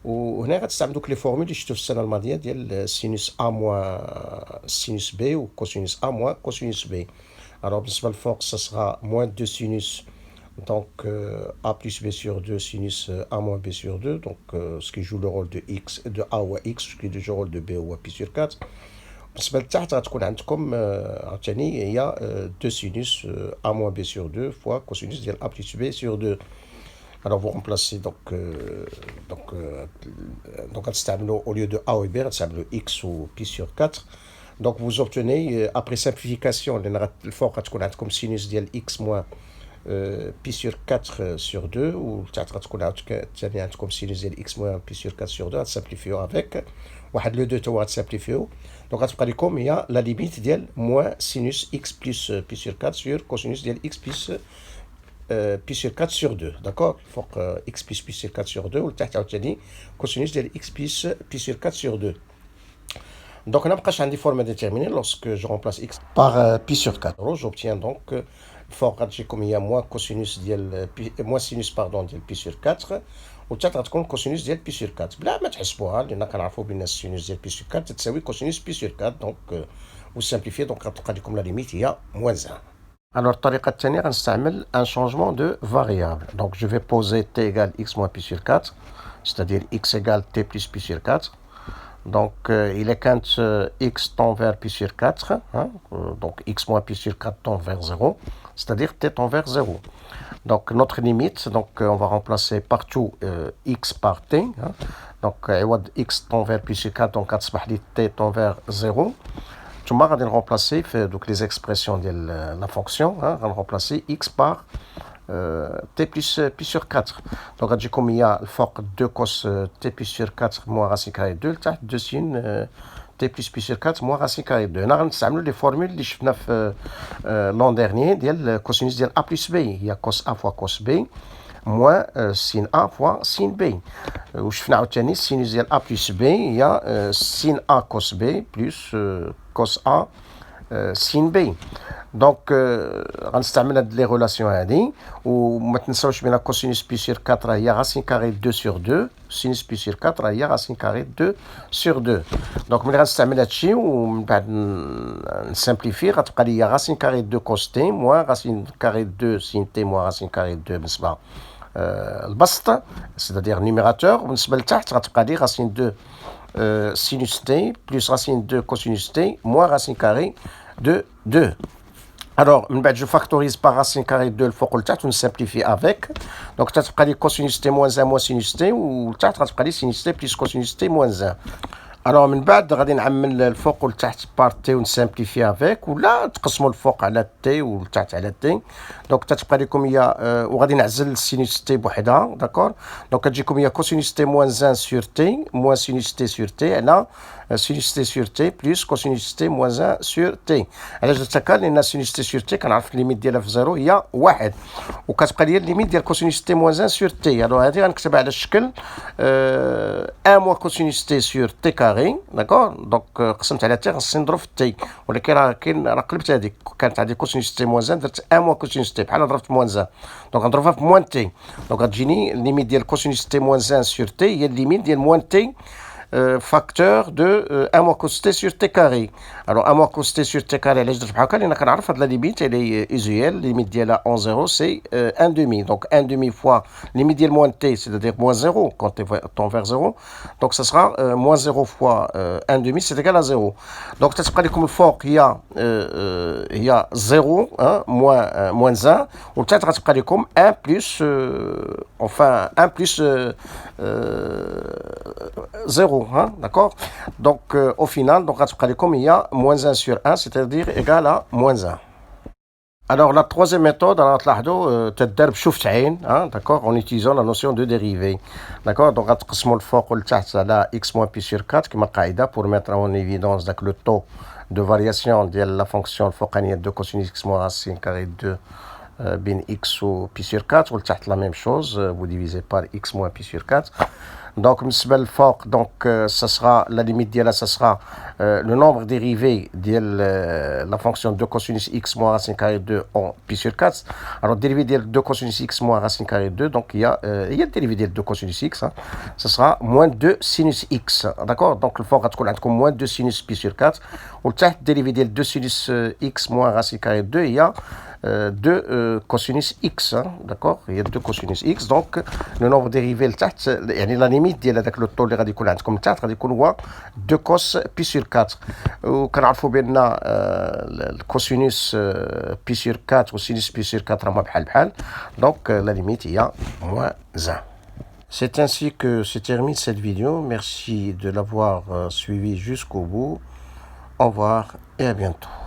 وهنا غتستعملوا دوك لي فورمول اللي شفتوا في السنه الماضيه ديال سينوس ا موان سينوس بي و كوسينوس ا موان كوسينوس بي. alors بالنسبه للفوق ça sera moins 2 sinus donc a plus b sur 2 sinus a moins b sur 2, donc ce qui joue le rôle de x de a ou x, ce qui joue le rôle de b ou pi sur 4. بالنسبه لتحت غتكون عندكم عاوتاني هي 2 sinus a moins b sur 2 fois cosinus ديال a plus b sur 2. Alors vous remplacez donc au lieu de A ou B, le X ou pi sur 4. Donc vous obtenez, après simplification, le fort comme sinus de X moins pi sur 4 sur 2, ou comme sinus de X moins pi sur 4 sur 2, à simplifier avec. Le 2 à simplifier. Donc comme il y a la limite de moins sinus X plus pi sur 4 sur cosinus de X plus pi sur 4 sur 2, d'accord. Il faut que x plus pi sur 4 sur 2 ou le تحت عاوتاني cosinus de x plus pi sur 4 sur 2. Donc, on a pas des formes déterminées lorsque je remplace x par pi sur 4. Alors, j'obtiens donc fort comme il y a moins cosinus moins sinus pardon ديال pi sur 4 وتحت غتكون cosinus ديال pi sur 4 بلا ما تحسبوها لان كنعرفوا بان السينوس ديال pi sur 4 تساوي cosinus pi sur 4. donc vous simplifiez, donc غتلقى لكم la limite هي moins 1. Alors, الطريقة الثانية غنستعمل un changement de variable. Donc, je vais poser t égale x moins pi sur 4, c'est-à-dire x égale t plus pi sur 4. Donc, il est quand x tend vers pi sur 4, hein, donc x moins pi sur 4 tend vers 0, c'est-à-dire t tend vers 0. Donc, notre limite, donc on va remplacer partout x par t. Hein, donc, x tend vers pi sur 4, donc t tend vers 0. ثم غادي نرومبلاسي في دوك لي زيكسبرسيون ديال لا فونكسيون غنرومبلاسي x par t plus pi sur 4. donc غتجيكم هي الفوق 2 cos t plus sur 4 moins racine carrée 2 لتحت 2 sin t plus pi sur 4 moins racine carrée 2. هنا غنستعملوا لي فورمول اللي شفنا في لون ديرنيي ديال كوسينوس ديال a plus b هي cos a fois cos b moins sin a fois sin b. وشفنا عاوتاني السينوس ديال a plus b هي sin a cos b plus cos A sin B. دونك غنستعمل هاد لي ريلاسيون هادي وما تنساوش بين كوسينوس بي سور 4 هي راسين كاري 2 سور 2 سينوس بي سور 4 هي راسين كاري 2 سور 2. دونك ملي غنستعمل هادشي ومن بعد نسامبليفي غتبقى لي راسين كاري 2 كوس تي موان راسين كاري 2 سين تي موان راسين كاري 2 بالنسبه البسط سيتادير نيميراتور. وبالنسبه لتحت غتبقى لي راسين 2 sinus t plus racine de cosinus t moins racine carrée de 2. Alors, je factorise par racine carrée de 2 le fort le tête, on simplifie avec. Donc, tu as cosinus t moins 1 moins sinus t, ou tu as sinus t plus cosinus t moins 1. Alors, من بعد غادي نعمل الفوق والتحت بار تي ونسامبليفي افيك ولا تقسموا الفوق على تي والتحت على تي. دونك تتبقى لكم هي وغادي نعزل السينوس تي بوحدها داكور. دونك كتجيكم هي كوسينوس تي موان 1 سور تي موان سينوس تي سور تي على سينوس تي سور تي بلس كوسينوس تي موان 1 سور تي. علاش درت هكا؟ لان سينوس تي سور تي كنعرف الليميت ديالها في 0 هي 1 وكتبقى لي الليميت ديال كوسينوس تي موان 1 سور تي. الو هذه غنكتبها على الشكل 1 موان كوسينوس تي سور تي كاري داكور. دونك قسمت على تي خاصني نضرب في تي ولكن راه قلبت هذيك كانت عندي كوسينوس تي موان 1 درت 1 موان كوسينوس تي بحال ضربت موان 1 دونك غنضربها في موان تي. دونك غتجيني الليميت ديال كوسينوس تي موان 1 سور تي هي الليميت ديال موان تي facteur de 1 moins cos t sur t carré. Alors 1 moins cos t sur t carré, علاش درت بحال هكا لأن كنعرف هاد لا ليميت elle est usuelle, limite ديالها en 0 c'est 1 demi. Donc 1 demi fois limite ديال moins t, c'est-à-dire moins 0 quand tu tend vers 0. Donc ça sera moins 0 fois 1 demi, c'est égal à 0. Donc تتبقى لكم الفوق هي 0 moins 1 والتحت غتبقى لكم 1 plus enfin 1 plus 0, hein, d'accord. Donc au final donc غتبقى لكم هي moins 1 sur 1, c'est-à-dire égal à moins 1. Alors la troisième méthode, غتلاحظوا تدار بشوفة عين, hein, d'accord, en utilisant la notion de dérivée. D'accord, donc غتقسموا الفوق والتحت على x moins pi sur 4 كما قاعدة pour mettre en évidence donc le taux de variation de la fonction الفوقانية de cosinus x moins racine carré 2 بين x و pi sur 4 والتحت la même chose, vous divisez par x moins pi sur 4. Donc بالنسبة للفوق donc ça sera la limite ديالها ça sera le nombre dérivé ديال la fonction de cosinus x moins racine carré 2 en pi sur 4. Alors dérivé ديال 2 cosinus x moins racine carré 2, donc il y a le dérivé ديال 2 cosinus x, hein, ça sera moins 2 sinus x, d'accord. Donc الفوق غتكون عندكم moins 2 sinus pi sur 4 والتحت dérivé ديال 2 sinus x moins racine carré 2 هي 2 cosinus x, hein, d'accord. Il y a 2 cosinus x, donc le nombre dérivé لتحت يعني la limite ديال هذاك لو طول اللي غادي يكون عندكم لتحت غادي يكون هو 2 cos pi sur 4. وكنعرفوا بان الكوسينوس pi sur 4 والسينوس pi sur 4 راهما بحال donc la limite هي moins 1. C'est ainsi que se termine cette vidéo. Merci de l'avoir suivi jusqu'au bout. Au revoir et à bientôt.